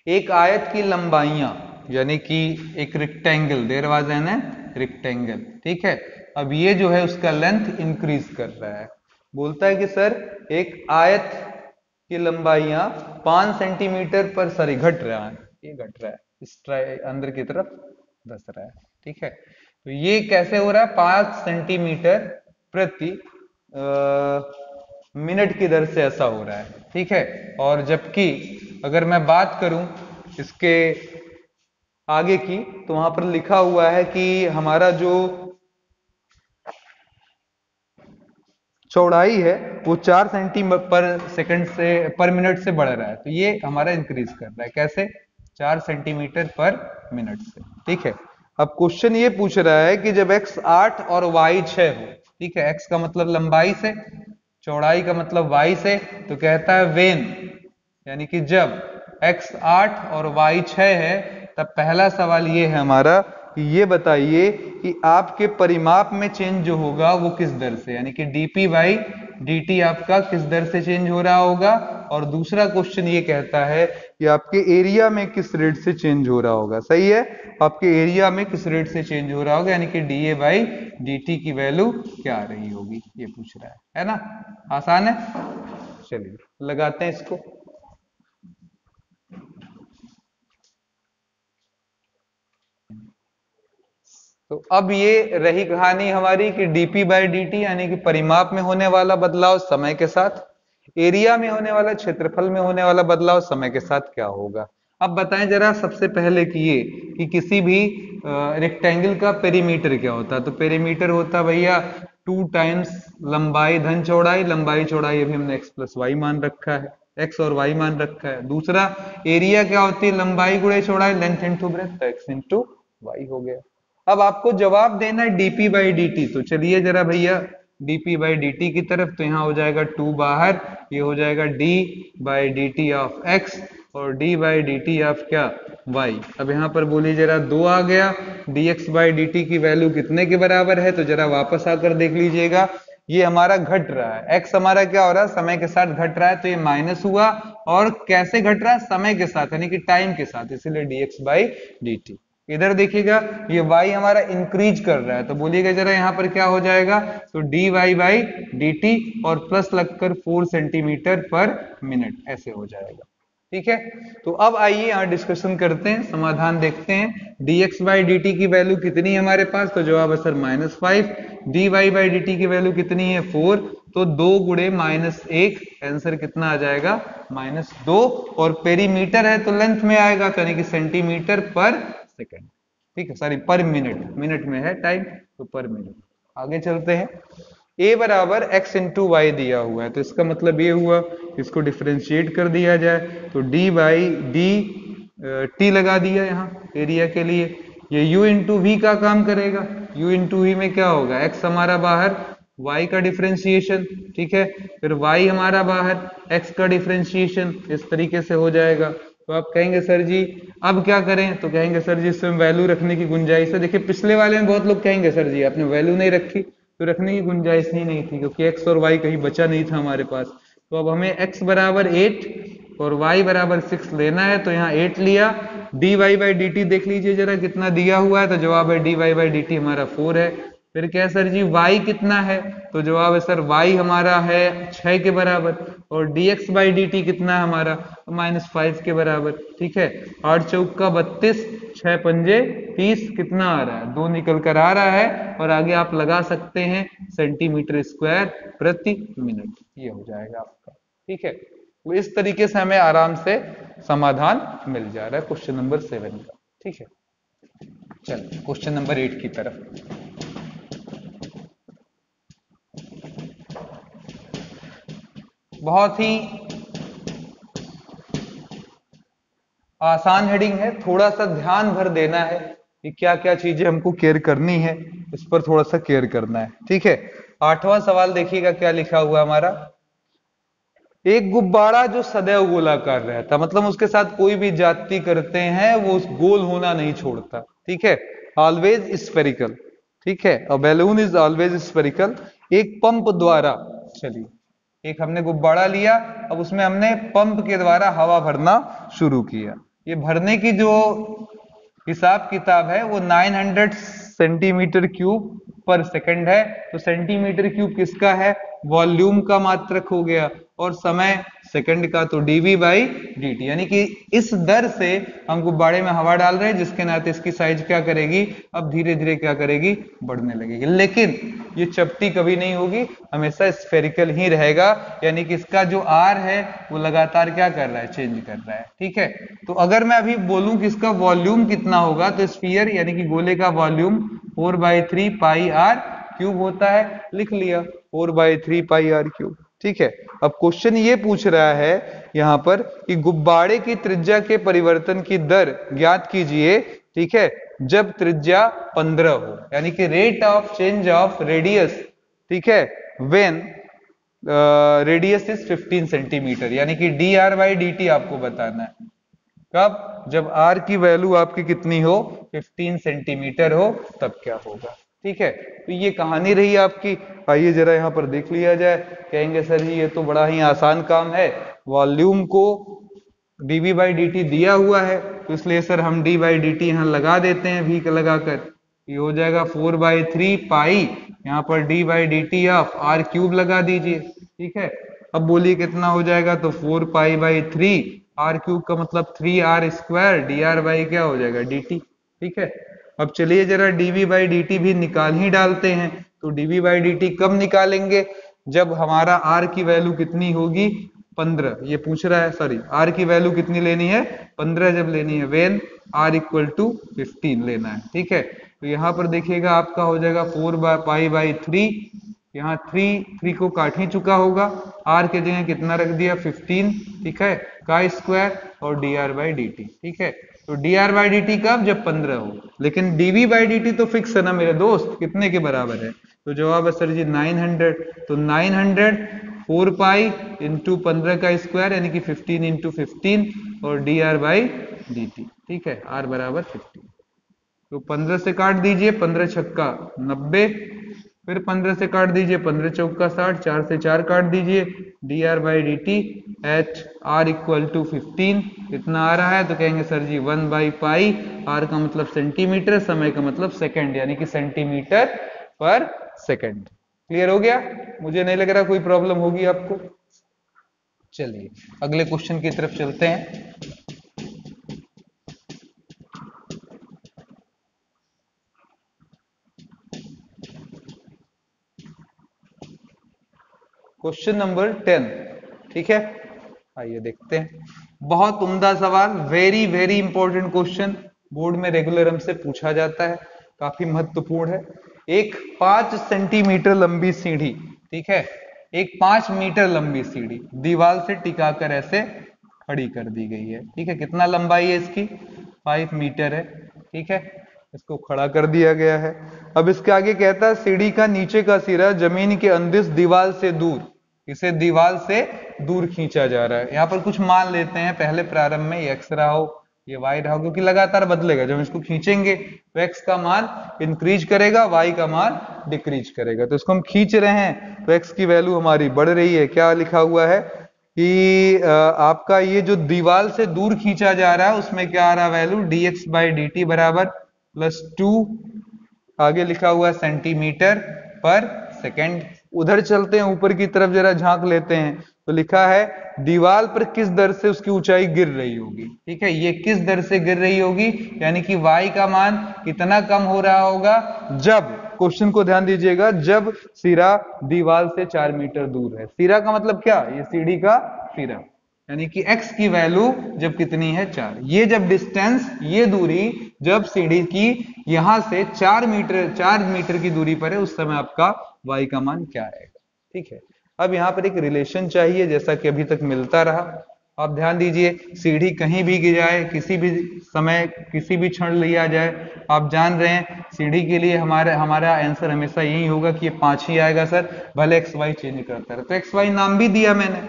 एक आयत की लंबाइयां, यानी कि एक rectangle, there was an rectangle, ठीक है। अब ये जो है उसका लेंथ इंक्रीज कर रहा है। बोलता है कि सर एक आयत की लंबाइयां 5 सेंटीमीटर पर, सॉरी घट रहा है, ये घट रहा है, इस अंदर की तरफ धस रहा है, ठीक है। तो ये कैसे हो रहा है? 5 सेंटीमीटर प्रति मिनट की दर से ऐसा हो रहा है, ठीक है। और जबकि अगर मैं बात करूं इसके आगे की, तो वहां पर लिखा हुआ है कि हमारा जो चौड़ाई है वो 4 सेंटीमीटर पर सेकंड से, पर मिनट से बढ़ रहा है। तो ये हमारा इंक्रीज कर रहा है, कैसे? 4 सेंटीमीटर पर मिनट से, ठीक है। अब क्वेश्चन ये पूछ रहा है कि जब x 8 और y 6 हो, ठीक है, x का मतलब लंबाई से, चौड़ाई का मतलब y से, तो कहता है वेन, यानी कि जब x 8 और y 6 है, तब पहला सवाल ये है हमारा कि ये बताइए कि आपके परिमाप में चेंज जो होगा वो किस दर से, यानी कि dp बाई dt आपका किस दर से चेंज हो रहा होगा। और दूसरा क्वेश्चन ये कहता है कि आपके एरिया में किस रेट से चेंज हो रहा होगा। सही है, आपके एरिया में किस रेट से चेंज हो रहा होगा, यानी कि dA बाई dt की वैल्यू क्या आ रही होगी, ये पूछ रहा है ना। आसान है, चलिए लगाते हैं इसको। तो अब ये रही कहानी हमारी कि dp बाई dt, यानी कि परिमाप में होने वाला बदलाव समय के साथ, एरिया में होने वाला, क्षेत्रफल में होने वाला बदलाव समय के साथ क्या होगा। अब बताएं जरा सबसे पहले कि ये कि किसी भी रेक्टेंगल का पेरीमीटर क्या होता है। तो पेरीमीटर होता भैया 2 टाइम्स लंबाई धन चौड़ाई, लंबाई चौड़ाई अभी हमने x प्लस वाई मान रखा है, x और y मान रखा है। दूसरा एरिया क्या होती है? लंबाई गुणे चौड़ाई, लेंथ इंटू ब्रेथ, तो x इंटू वाई हो गया। अब आपको जवाब देना है dp बाई dt, तो चलिए जरा भैया dp बाई dt की तरफ, तो यहाँ हो जाएगा 2 बाहर, ये हो जाएगा d by dt of x और d बाई dt ऑफ क्या? y। अब यहाँ पर बोलिए जरा 2 आ गया, dx बाई dt की वैल्यू कितने के बराबर है? तो जरा वापस आकर देख लीजिएगा, ये हमारा घट रहा है, x हमारा क्या हो रहा है? समय के साथ घट रहा है, तो ये माइनस हुआ। और कैसे घट रहा है? समय के साथ, यानी कि टाइम के साथ, इसीलिए dx बाई dt। इधर देखिएगा ये y हमारा इंक्रीज कर रहा है, तो बोलिएगा जरा यहाँ पर क्या हो जाएगा? तो dy बाई dt और प्लस लगकर 4 सेंटीमीटर पर मिनट, ऐसे हो जाएगा, ठीक है। तो अब आइए यहाँ डिस्कशन करते हैं, समाधान देखते हैं। dx बाई dt की वैल्यू कितनी है हमारे पास? तो जवाब है सर -5। dy बाई dt की वैल्यू कितनी है? 4, तो 2 गुणे -1, आंसर कितना आ जाएगा? -2। और पेरीमीटर है तो लेंथ में आएगा, तो यानी कि सेंटीमीटर पर सेकंड, ठीक है, सॉरी पर मिनट, मिनट में है टाइम, तो पर मिनट। आगे चलते हैं। a बराबर x इंटू वाई दिया हुआ है, तो इसका मतलब ये हुआ, इसको डिफ्रेंशिएट कर दिया जाए, तो d बाई डी t लगा दिया यहाँ एरिया के लिए। ये u इंटू वी का काम करेगा, u इंटू वी में क्या होगा? x हमारा बाहर, y का डिफ्रेंशिएशन, ठीक है, फिर y हमारा बाहर, x का डिफ्रेंशिएशन, इस तरीके से हो जाएगा। तो आप कहेंगे सर जी अब क्या करें? तो कहेंगे सर जी इसमें वैल्यू रखने की गुंजाइश है। देखिए पिछले वाले में बहुत लोग कहेंगे सर जी आपने वैल्यू नहीं रखी, तो रखने की गुंजाइश ही नहीं थी, क्योंकि x और y कहीं बचा नहीं था हमारे पास। तो अब हमें x बराबर 8 और y बराबर 6 लेना है, तो यहाँ 8 लिया। dy बाई dt देख लीजिए जरा कितना दिया हुआ है, तो जवाब है dy बाई dt हमारा 4 है। फिर क्या सर जी y कितना है? तो जवाब है सर y हमारा है 6 के बराबर, और dx बाई dt कितना है हमारा? -5 के बराबर, ठीक है। 8 चौका 32, 6 पंजे 30, कितना आ रहा है? 2 निकल कर आ रहा है। और आगे आप लगा सकते हैं सेंटीमीटर स्क्वायर प्रति मिनट, ये हो जाएगा आपका, ठीक है। तो इस तरीके से हमें आराम से समाधान मिल जा रहा है क्वेश्चन नंबर 7 का, ठीक है। चलिए क्वेश्चन नंबर 8 की तरफ। बहुत ही आसान हेडिंग है, थोड़ा सा ध्यान भर देना है कि क्या क्या चीजें हमको केयर करनी है, इस पर थोड़ा सा केयर करना है, ठीक है। 8वां सवाल देखिएगा क्या लिखा हुआ हमारा। एक गुब्बारा जो सदैव गोलाकार रहता, मतलब उसके साथ कोई भी जाति करते हैं वो उस गोल होना नहीं छोड़ता, ठीक है, ऑलवेज स्फेरिकल। ठीक है। अ बैलून इज ऑलवेज स्फेरिकल। एक पंप द्वारा, चलिए एक हमने गुब्बारा लिया, अब उसमें हमने पंप के द्वारा हवा भरना शुरू किया। ये भरने की जो हिसाब किताब है वो 900 सेंटीमीटर क्यूब पर सेकंड है। तो सेंटीमीटर क्यूब किसका है? वॉल्यूम का मात्रक हो गया, और समय सेकंड का, तो dv बाई dt। यानी कि इस दर से हम गुब्बारे में हवा डाल रहे हैं, जिसके नाते इसकी साइज क्या करेगी, अब धीरे धीरे क्या करेगी, बढ़ने लगेगी। लेकिन ये चपटी कभी नहीं होगी, हमेशा स्फेरिकल ही रहेगा। यानी कि इसका जो r है वो लगातार क्या कर रहा है, चेंज कर रहा है। ठीक है। तो अगर मैं अभी बोलूं कि इसका वॉल्यूम कितना होगा, तो स्फीयर यानी कि गोले का वॉल्यूम 4/3 पाई r क्यूब होता है। लिख लिया 4/3 पाई r क्यूब। ठीक है। अब क्वेश्चन ये पूछ रहा है यहां पर कि गुब्बारे की त्रिज्या के परिवर्तन की दर ज्ञात कीजिए। ठीक है, जब त्रिज्या 15 हो, यानी कि rate of change of radius. ठीक है, व्हेन रेडियस इज 15 सेंटीमीटर, यानी कि dr बाई dt आपको बताना है। कब? जब r की वैल्यू आपकी कितनी हो, 15 सेंटीमीटर हो, तब क्या होगा। ठीक है। तो ये कहानी रही आपकी। आइए जरा यहाँ पर देख लिया जाए। कहेंगे सर जी ये तो बड़ा ही आसान काम है, वॉल्यूम को dv बाई dt दिया हुआ है, तो इसलिए सर हम d बाई dt यहाँ लगा देते हैं, v लगाकर। ये हो जाएगा 4/3 पाई, यहाँ पर d by dt of r cube लगा दीजिए। ठीक है। अब बोलिए कितना हो जाएगा, तो 4 पाई बाई 3 r क्यूब का मतलब 3r स्क्वायर, dr बाई क्या हो जाएगा, dt। ठीक है। अब चलिए जरा dv बाई dt भी निकाल ही डालते हैं। तो dv बाई dt कब निकालेंगे, जब हमारा r की वैल्यू कितनी होगी, 15। ये पूछ रहा है, सॉरी r की वैल्यू कितनी लेनी है, 15 जब लेनी है, वेन r इक्वल टू 15 लेना है। ठीक है। तो यहाँ पर देखिएगा आपका हो जाएगा 4 पाई बाई 3, यहाँ 3 को काट ही चुका होगा, r के जगह कितना रख दिया, 15। ठीक है, का स्क्वायर और dr बाई dt। ठीक है। तो dr बाई dt कब, जब 15 हो। लेकिन dv बाई dt तो फिक्स है ना मेरे दोस्त, कितने के बराबर है, तो जवाब है सर जी 900। तो 900 4 पाई इंटू 15 का स्क्वायर, यानी कि 15 इंटू 15, और dr बाई dt। ठीक है, r बराबर 15। तो 15 से काट दीजिए, 15 छक्का 90, फिर 15 से काट दीजिए, 15 चौका 60, 4 से 4 काट दीजिए, dr by dt at r equal to 15 कितना आ रहा है, तो कहेंगे सर जी 1/पाई, r का मतलब सेंटीमीटर, समय का मतलब सेकंड, यानी कि सेंटीमीटर पर सेकंड। क्लियर हो गया? मुझे नहीं लग रहा कोई प्रॉब्लम होगी आपको। चलिए अगले क्वेश्चन की तरफ चलते हैं। Question number 10। ठीक है, आइए देखते हैं। बहुत उम्दा सवाल, very very important question, board में रेगुलर हमसे पूछा जाता है, काफी महत्वपूर्ण है। एक 5 सेंटीमीटर लंबी सीढ़ी, ठीक है, एक 5 मीटर लंबी सीढ़ी दीवार से टिकाकर ऐसे खड़ी कर दी गई है। ठीक है, कितना लंबाई है इसकी, 5 मीटर है। ठीक है, इसको खड़ा कर दिया गया है। अब इसके आगे कहता है सीढ़ी का नीचे का सिरा जमीन के अंदिश दीवार से दूर, इसे दीवार से दूर खींचा जा रहा है। यहाँ पर कुछ मान लेते हैं, पहले प्रारंभ में ये x रहा हो, ये y रहा हो, क्योंकि लगातार बदलेगा। जब इसको खींचेंगे तो x का मान इंक्रीज करेगा, y का मान डिक्रीज करेगा। तो इसको हम खींच रहे हैं तो x की वैल्यू हमारी बढ़ रही है। क्या लिखा हुआ है कि आपका ये जो दीवार से दूर खींचा जा रहा है उसमें क्या आ रहा है वैल्यू, dx बाई dt बराबर +2, आगे लिखा हुआ सेंटीमीटर पर सेकंड। उधर चलते हैं, ऊपर की तरफ जरा झांक लेते हैं, तो लिखा है दीवार पर किस दर से उसकी ऊंचाई गिर रही होगी। ठीक है, ये किस दर से गिर रही होगी, यानी कि y का मान कितना कम हो रहा होगा, जब, क्वेश्चन को ध्यान दीजिएगा, जब सिरा दीवार से 4 मीटर दूर है। सिरा का मतलब क्या, ये सीढ़ी का सिरा, यानी कि x की वैल्यू जब कितनी है, 4। ये जब डिस्टेंस, ये दूरी जब सीढ़ी की यहां से 4 मीटर की दूरी पर है, उस समय आपका y का मान क्या आएगा। ठीक है, अब यहाँ पर एक रिलेशन चाहिए, जैसा कि अभी तक मिलता रहा। आप ध्यान दीजिए, सीढ़ी कहीं भी गिर जाए, किसी भी समय, किसी भी क्षण लिया जाए, आप जान रहे हैं सीढ़ी के लिए हमारा आंसर हमेशा यही होगा कि ये 5 ही आएगा सर, भले x y चेंज करता है। तो x y नाम भी दिया मैंने।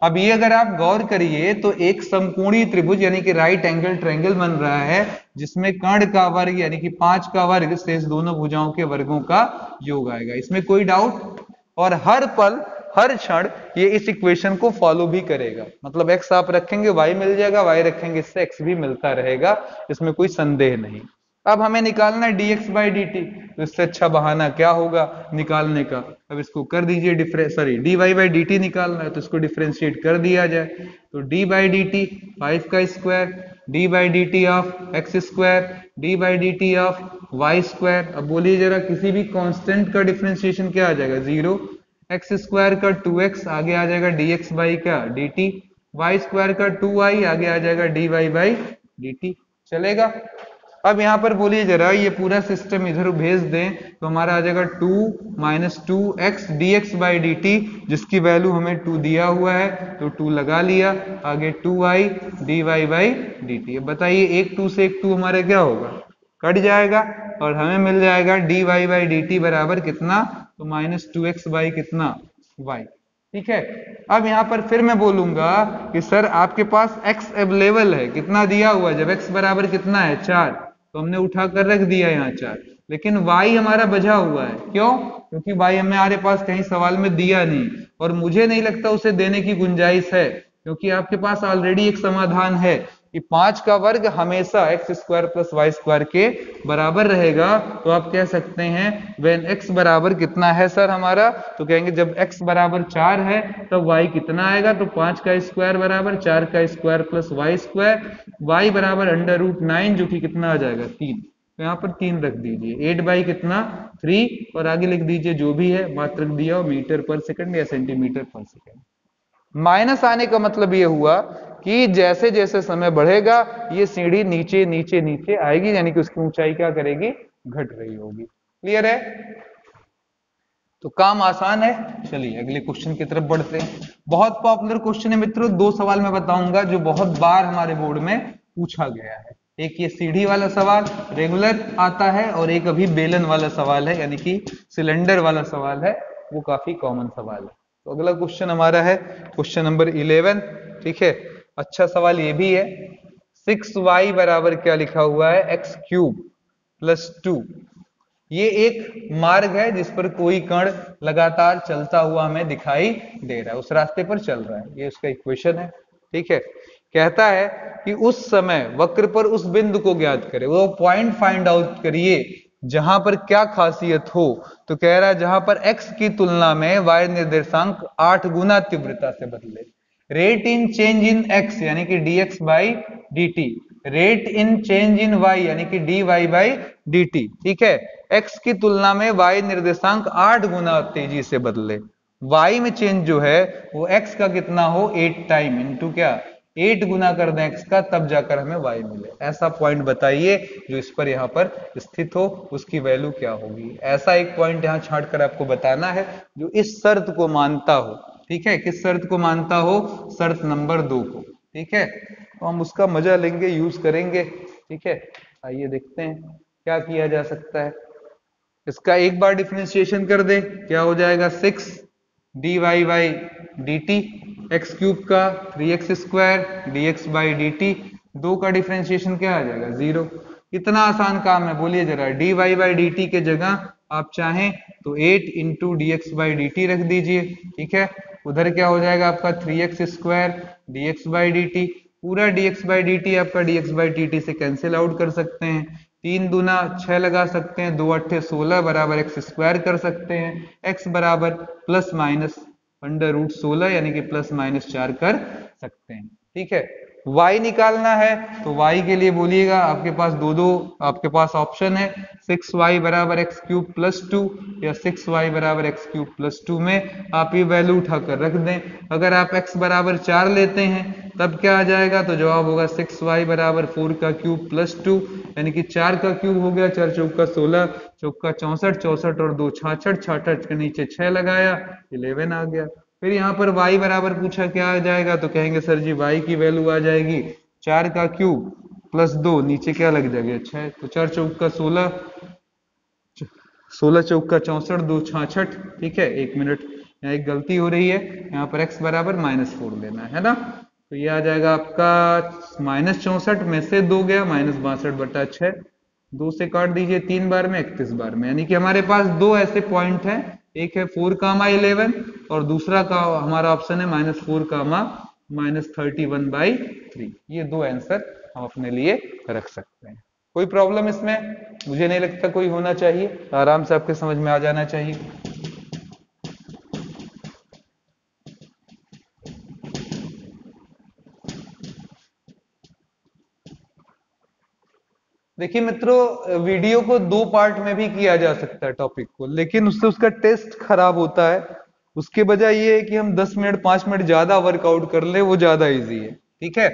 अब ये अगर आप गौर करिए तो एक समकोणीय त्रिभुज यानी कि राइट एंगल ट्रायंगल बन रहा है, जिसमें कर्ण का वर्ग यानी कि 5 का वर्ग शेष दोनों भुजाओं के वर्गों का योग आएगा, इसमें कोई डाउट। और हर पल हर क्षण ये इस इक्वेशन को फॉलो भी करेगा, मतलब x आप रखेंगे y मिल जाएगा, y रखेंगे इससे x भी मिलता रहेगा, इसमें कोई संदेह नहीं। अब हमें निकालना है dx बाई डी टी, तो इससे अच्छा बहाना क्या होगा निकालने का। अब इसको कर दीजिए dy बाई डी टी निकालना है तो इसको डिफरेंशिएट कर दिया जाए, तो d बाई डी टी 5 का square, d by D T of x square, d by D T of y square. अब बोलिए जरा किसी भी कांस्टेंट का डिफरेंशिएशन क्या आ जाएगा 0, एक्स स्क्वायर का 2x आगे आ जाएगा dx बाई का dt, वाई स्क्वायर का 2y आगे आ जाएगा dy बाई dt, चलेगा। अब यहां पर बोलिए जरा ये पूरा सिस्टम इधर भेज दें तो हमारा आ जाएगा 2 minus 2x dx by dt, जिसकी वैल्यू हमें 2 दिया हुआ है तो 2 लगा लिया, आगे 2y dy बाई dt। अब बताइए एक 2 से एक 2 हमारे क्या होगा कट जाएगा और हमें मिल जाएगा dy बाई dt बराबर कितना, तो माइनस 2x बाई कितना y, ठीक है। अब यहां पर फिर मैं बोलूंगा कि सर आपके पास x अवेलेबल है, कितना दिया हुआ है, जब x बराबर कितना है 4 तो हमने उठाकर रख दिया यहाँ 4, लेकिन y हमारा बचा हुआ है, क्यों, क्योंकि y हमारे पास कहीं सवाल में दिया नहीं और मुझे नहीं लगता उसे देने की गुंजाइश है, क्योंकि आपके पास ऑलरेडी एक समाधान है कि 5 का वर्ग हमेशा x square plus y square के बराबर रहेगा। तो आप कह सकते हैं व्हेन x बराबर कितना है सर हमारा, तो कहेंगे जब x बराबर 4 है तब y कितना आएगा, तो 5 का स्क्वायर बराबर 4 का square plus y square, y बराबर अंडर रूट 9 जो कि कितना आ जाएगा 3, तो यहाँ पर 3 रख दीजिए, 8 बाई कितना 3 और आगे लिख दीजिए जो भी है मात्रक दिया हो मीटर पर सेकंड या सेंटीमीटर पर सेकंड। माइनस आने का मतलब ये हुआ कि जैसे जैसे समय बढ़ेगा ये सीढ़ी नीचे नीचे नीचे आएगी, यानी कि उसकी ऊंचाई क्या करेगी घट रही होगी। क्लियर है, तो काम आसान है। चलिए अगले क्वेश्चन की तरफ बढ़ते हैं। बहुत पॉपुलर क्वेश्चन है मित्रों, 2 सवाल मैं बताऊंगा जो बहुत बार हमारे बोर्ड में पूछा गया है। एक ये सीढ़ी वाला सवाल रेगुलर आता है और एक अभी बेलन वाला सवाल है, यानी कि सिलेंडर वाला सवाल है, वो काफी कॉमन सवाल है। तो अगला क्वेश्चन हमारा है क्वेश्चन नंबर 11, ठीक है। अच्छा सवाल ये भी है, 6y बराबर क्या लिखा हुआ है x क्यूब प्लस 2। ये एक मार्ग है जिस पर कोई कण लगातार चलता हुआ हमें दिखाई दे रहा है, उस रास्ते पर चल रहा है, ये उसका इक्वेशन है, ठीक है। कहता है कि उस समय वक्र पर उस बिंदु को ज्ञात करे, वो पॉइंट फाइंड आउट करिए जहां पर क्या खासियत हो, तो कह रहा है जहां पर x की तुलना में y निर्देशांक 8 गुना तीव्रता से बदले। Rate in change in x यानी कि dx by dt, rate in change in y यानी कि dy बाई dt, ठीक है। x की तुलना में y निर्देशांक 8 गुना तेजी से बदले, y में चेंज जो है वो x का कितना हो 8 टाइम इंटू क्या 8 गुना कर दें x का, तब जाकर हमें y मिले। ऐसा पॉइंट बताइए जो इस पर यहाँ पर स्थित हो, उसकी वैल्यू क्या होगी। ऐसा एक पॉइंट यहाँ छांट कर आपको बताना है जो इस शर्त को मानता हो, ठीक है। किस शर्त को मानता हो, शर्त नंबर 2 को, ठीक है। तो हम उसका मजा लेंगे, यूज करेंगे, ठीक है। आइए देखते हैं क्या किया जा सकता है। इसका एक बार डिफरेंशिएशन कर दे, क्या हो जाएगा 6 dy by dt, x cube का 3x square dx by dt, 2 का डिफरेंशिएशन क्या आ जाएगा 0। कितना आसान काम है बोलिए जरा, dy बाई dt के जगह आप चाहें तो 8 इंटू dx बाई dt रख दीजिए, ठीक है। उधर क्या हो जाएगा आपका 3x square dx by dt, पूरा dx बाई dt आपका dx बाई dt से कैंसिल आउट कर सकते हैं, 3 दूना 6 लगा सकते हैं, 2 अट्ठे 16 बराबर एक्स स्क्वायर कर सकते हैं, x बराबर प्लस माइनस अंडर रूट 16 यानी कि प्लस माइनस 4 कर सकते हैं, ठीक है। y निकालना है तो y के लिए बोलिएगा आपके पास दो आपके पास ऑप्शन है, 6y बराबर एक्स क्यूब प्लस 2 या 6y बराबर एक्स क्यूब प्लस 2 में आप ये वैल्यू उठाकर रख दें। अगर आप x बराबर 4 लेते हैं तब क्या आ जाएगा, तो जवाब होगा 6y बराबर 4 का क्यूब प्लस 2, यानी कि 4 का क्यूब हो गया, 4 चौका 16, चौका 64, 64 और 2 66, 66 के नीचे 6 लगाया 11 आ गया। फिर यहाँ पर y बराबर पूछा क्या आ जाएगा, तो कहेंगे सर जी y की वैल्यू आ जाएगी 4 का क्यूब प्लस 2, नीचे क्या लग जाएगा 6, तो 4 चौका 16, 16 चौका 64, 2 66, ठीक है। 1 मिनट, यहाँ एक गलती हो रही है, यहाँ पर x बराबर -4 लेना है ना। तो ये आ जाएगा आपका -64 में से 2 गया, -62/6, 2 से काट दीजिए 3 बार में 31 बार में, यानी कि हमारे पास दो ऐसे पॉइंट हैं, एक है 4, 11 और दूसरा का हमारा ऑप्शन है -4, -31/3। ये दो आंसर हम अपने लिए रख सकते हैं। कोई प्रॉब्लम इसमें मुझे नहीं लगता कोई होना चाहिए, आराम से आपके समझ में आ जाना चाहिए। देखिए मित्रों, वीडियो को 2 पार्ट में भी किया जा सकता है टॉपिक को, लेकिन उससे उसका टेस्ट खराब होता है। उसके बजाय ये है कि हम 10 मिनट 5 मिनट ज्यादा वर्कआउट कर ले, वो ज्यादा इजी है, ठीक है,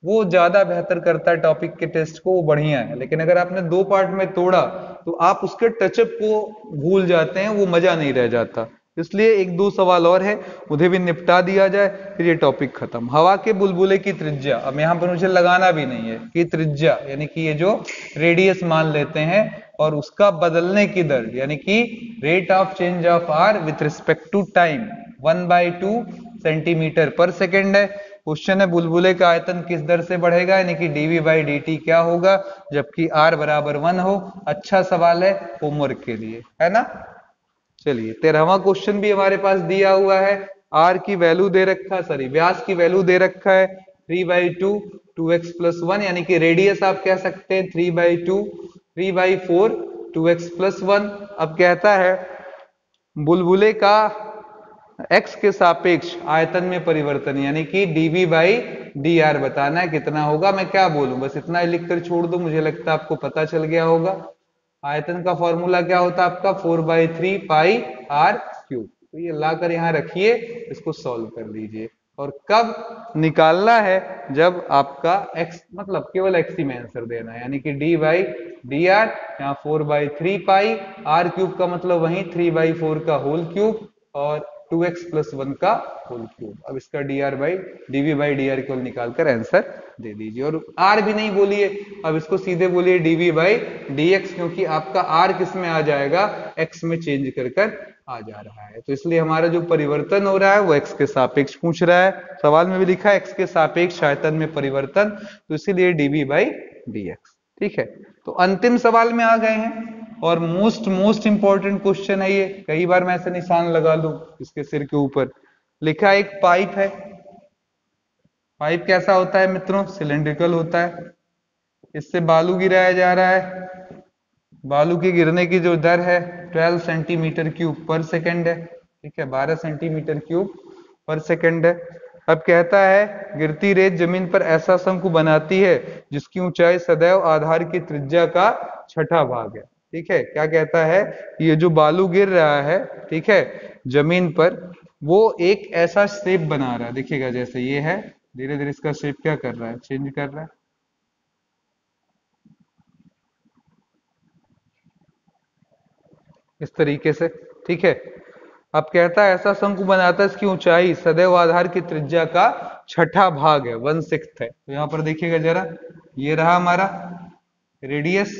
वो ज्यादा बेहतर करता है टॉपिक के टेस्ट को, वो बढ़िया है। लेकिन अगर आपने 2 पार्ट में तोड़ा तो आप उसके टचअप को भूल जाते हैं, वो मजा नहीं रह जाता। इसलिए 1-2 सवाल और है, उन्हें भी निपटा दिया जाए, फिर ये टॉपिक खत्म। हवा के बुलबुले की त्रिज्या, अब यहाँ पर मुझे लगाना भी नहीं है कि त्रिज्या यानी कि ये जो रेडियस मान लेते हैं और उसका बदलने की दर यानी कि rate of change of r with respect to time 1/2 centimetre per second है। क्वेश्चन है बुलबुले का आयतन किस दर से बढ़ेगा, यानी कि dv/dt क्या होगा जबकि r बराबर 1 हो। अच्छा सवाल है होमवर्क के लिए, है ना। चलिए 13वां क्वेश्चन भी हमारे पास दिया हुआ है। r की वैल्यू दे रखा है, सॉरी व्यास की वैल्यू दे रखा है 3/2 2x + 1, यानी कि रेडियस आप कह सकते हैं 3/2 3/4 2x + 1। अब कहता है बुलबुले का x के सापेक्ष आयतन में परिवर्तन यानी कि dv/dr बताना है कितना होगा। मैं क्या बोलूं, बस इतना ही लिखकर छोड़ दूं, मुझे लगता है आपको पता चल गया होगा। आयतन का फॉर्मूला क्या होता है आपका 4/3 पाई r क्यूब। तो ये लाकर यहाँ रखिए, इसको सॉल्व कर लीजिए। और कब निकालना है, जब आपका x मतलब केवल x ही में आंसर देना है, यानी कि d/dr यहाँ 4/3 पाई r क्यूब का मतलब वही 3/4 का होल क्यूब और 2x + 1 का होल क्यूब। अब इसका dv/dr को निकालकर आंसर दे दीजिए। और r भी नहीं बोलिए, अब इसको सीधे बोलिए dv/dx, क्योंकि आपका r किस में आ जाएगा, x में चेंज कर आ जा रहा है। तो इसलिए हमारा जो परिवर्तन हो रहा है वो x के सापेक्ष पूछ रहा है। सवाल में भी लिखा है x के सापेक्ष आयतन में परिवर्तन, तो इसीलिए dv/dx। ठीक है, तो अंतिम सवाल में आ गए हैं और मोस्ट इंपॉर्टेंट क्वेश्चन है ये। कई बार मैं ऐसे निशान लगा लूं इसके सिर के ऊपर। लिखा एक पाइप है। पाइप कैसा होता है मित्रों, सिलेंड्रिकल होता है। इससे बालू गिराया जा रहा है। बालू के गिरने की जो दर है 12 सेंटीमीटर क्यूब पर सेकेंड है। ठीक है, 12 सेंटीमीटर क्यूब पर सेकेंड है। अब कहता है गिरती रेत जमीन पर ऐसा शंकु बनाती है जिसकी ऊंचाई सदैव आधार की त्रिज्या का 6ठा भाग है। ठीक है, क्या कहता है, ये जो बालू गिर रहा है, ठीक है, जमीन पर, वो एक ऐसा शेप बना रहा है। देखिएगा जैसे ये है, धीरे धीरे इसका शेप क्या कर रहा है, चेंज कर रहा है। इस तरीके से। ठीक है, अब कहता है ऐसा शंकु बनाता है इसकी ऊंचाई सदैव आधार की त्रिज्या का 6ठा भाग है, 1/6 है। तो यहाँ पर देखिएगा जरा, ये रहा हमारा रेडियस,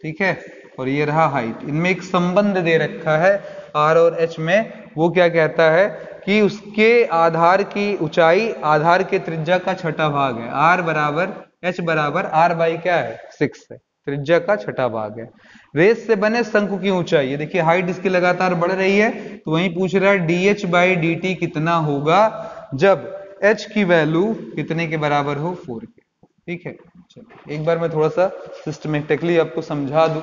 ठीक है, और ये रहा हाइट। इनमें एक संबंध दे रखा है r और h में। वो क्या कहता है कि उसके आधार की ऊंचाई आधार के त्रिज्या का 6ठा भाग है। r बराबर h बराबर r/ क्या है, 6 है, त्रिज्या का 6ठा भाग है। रेत से बने शंकु की ऊंचाई, ये देखिए हाइट इसकी लगातार बढ़ रही है, तो वहीं पूछ रहा है dh/dt कितना होगा जब h की वैल्यू कितने के बराबर हो, 4 के। ठीक है, चलिए एक बार मैं थोड़ा सा सिस्टमेटिकली आपको समझा दूं,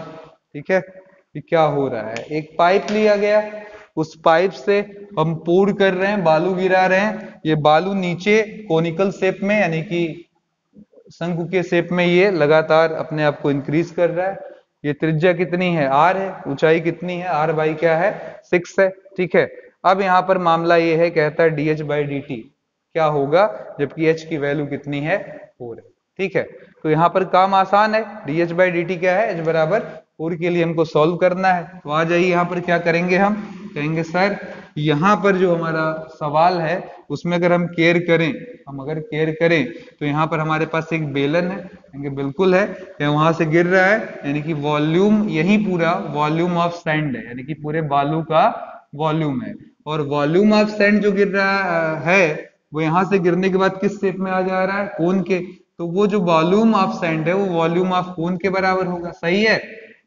ठीक है, कि क्या हो रहा है। एक पाइप लिया गया, उस पाइप से हम पूर कर रहे हैं, बालू गिरा रहे हैं। ये बालू नीचे कोनिकल शेप में यानी कि शंकु के शेप में ये लगातार अपने आप को इंक्रीज कर रहा है। ये त्रिज्या कितनी है, r है, ऊंचाई कितनी है, r/ क्या है, 6 है। ठीक है, अब यहाँ पर मामला ये है, कहता है dh/dt क्या होगा जबकि h की वैल्यू कितनी है, 4 है। ठीक है, तो यहाँ पर काम आसान है, dh/dt क्या है, h बराबर 4 के लिए हमको सॉल्व करना है। तो आ जाइए यहाँ पर क्या करेंगे, हम कहेंगे सर यहाँ पर जो हमारा सवाल है उसमें अगर हम केयर करें, हम अगर केयर करें तो यहाँ पर हमारे पास एक बेलन है, कहेंगे बिल्कुल है, या वहां से गिर रहा है, यानी कि वॉल्यूम, यही पूरा वॉल्यूम ऑफ सैंड है, यानी कि पूरे बालू का वॉल्यूम है। और वॉल्यूम ऑफ सैंड जो गिर रहा है वो यहां से गिरने के बाद किस शेप में आ जा रहा है, कोन के। तो वो जो वॉल्यूम ऑफ सैंड है वो वॉल्यूम ऑफ कोन के बराबर होगा, सही है।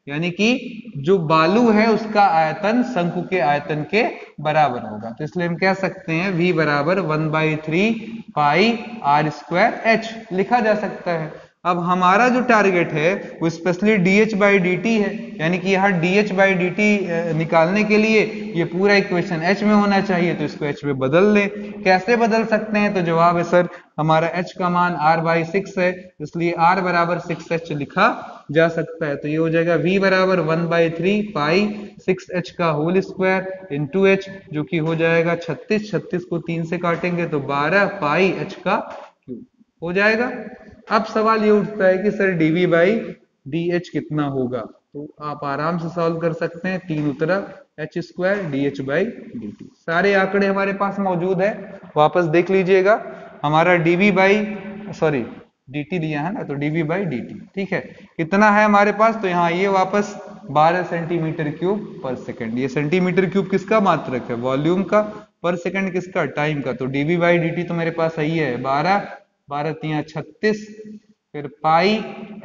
यानी कि जो बालू है उसका आयतन शंकु के आयतन के बराबर होगा। तो इसलिए हम कह सकते हैं v बराबर 1/3 पाई आर स्क्वायर एच लिखा जा सकता है। अब हमारा जो टारगेट है वो specially dh by D T है, यानी कि यहाँ dh बाई डी टी निकालने के लिए ये पूरा इक्वेशन h में होना चाहिए, तो इसको h में बदल लें। कैसे बदल सकते हैं, तो जवाब है सर हमारा h का मान r/6 है, इसलिए r बराबर 6h लिखा जा सकता है। तो ये हो जाएगा v बराबर 1/3 पाई 6h का होल स्क्वायर इंटू h, जो कि हो जाएगा 36, 36 को 3 से काटेंगे तो 12 पाई h का क्यूब हो जाएगा। अब सवाल ये उठता है कि सर dv बाई dh कितना होगा, तो आप आराम से सॉल्व कर सकते हैं, तीनों तरफ h square dh by dt, सारे आंकड़े हमारे पास मौजूद है, वापस देख लीजिएगा। हमारा dv बाई सॉरी dt दिया है ना, तो dv बाई dt ठीक है, कितना है हमारे पास, तो यहाँ ये वापस 12 सेंटीमीटर क्यूब पर सेकंड। ये सेंटीमीटर क्यूब किसका मात्रक है, वॉल्यूम का, पर सेकंड किसका, टाइम का। तो dv बाई dt तो मेरे पास सही है 12, 12 तिया 36, फिर pi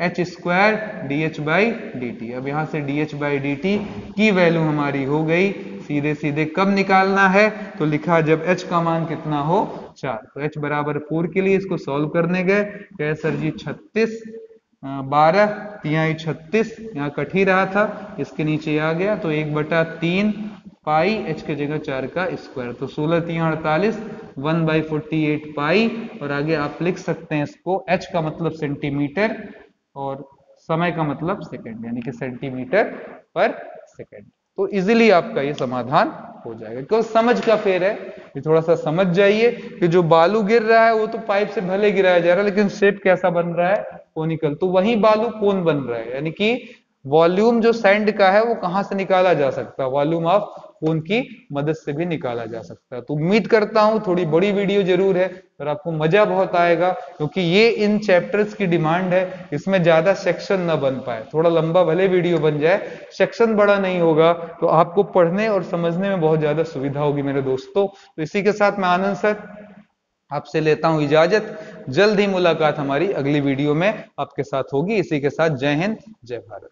H square D H by D T. अब यहां से D H by D T की वैल्यू हमारी हो गई, सीधे सीधे कब निकालना है, तो लिखा जब h का मान कितना हो 4। तो h बराबर 4 के लिए इसको सॉल्व करने गए, कहे सर जी 36, 12 तिहाई 36, यहाँ कट ही रहा था, इसके नीचे आ गया, तो 1/3 पाई h के जगह 4 का स्क्वायर, तो 16 तिया 48, 1/48 पाई, और आगे आप लिख सकते हैं इसको, h का मतलब सेंटीमीटर और समय का मतलब सेकंड, यानी कि सेंटीमीटर पर सेकंड। तो इजीली आपका ये समाधान हो जाएगा, क्योंकि समझ का फेर है, ये थोड़ा सा समझ जाइए कि जो बालू गिर रहा है वो तो पाइप से भले गिराया जा रहा है, लेकिन शेप कैसा बन रहा है, कोनिकल, तो वही बालू कोन बन रहा है, यानी कि वॉल्यूम जो सैंड का है वो कहां से निकाला जा सकता है, वॉल्यूम ऑफ कोन की मदद से भी निकाला जा सकता है। तो उम्मीद करता हूं थोड़ी बड़ी वीडियो जरूर है और आपको मजा बहुत आएगा, क्योंकि ये इन चैप्टर्स की डिमांड है, इसमें ज्यादा सेक्शन ना बन पाए, थोड़ा लंबा भले वीडियो बन जाए, सेक्शन बड़ा नहीं होगा तो आपको पढ़ने और समझने में बहुत ज्यादा सुविधा होगी मेरे दोस्तों। तो इसी के साथ मैं आनंद सर आपसे लेता हूं इजाजत, जल्द ही मुलाकात हमारी अगली वीडियो में आपके साथ होगी। इसी के साथ जय हिंद, जय भारत।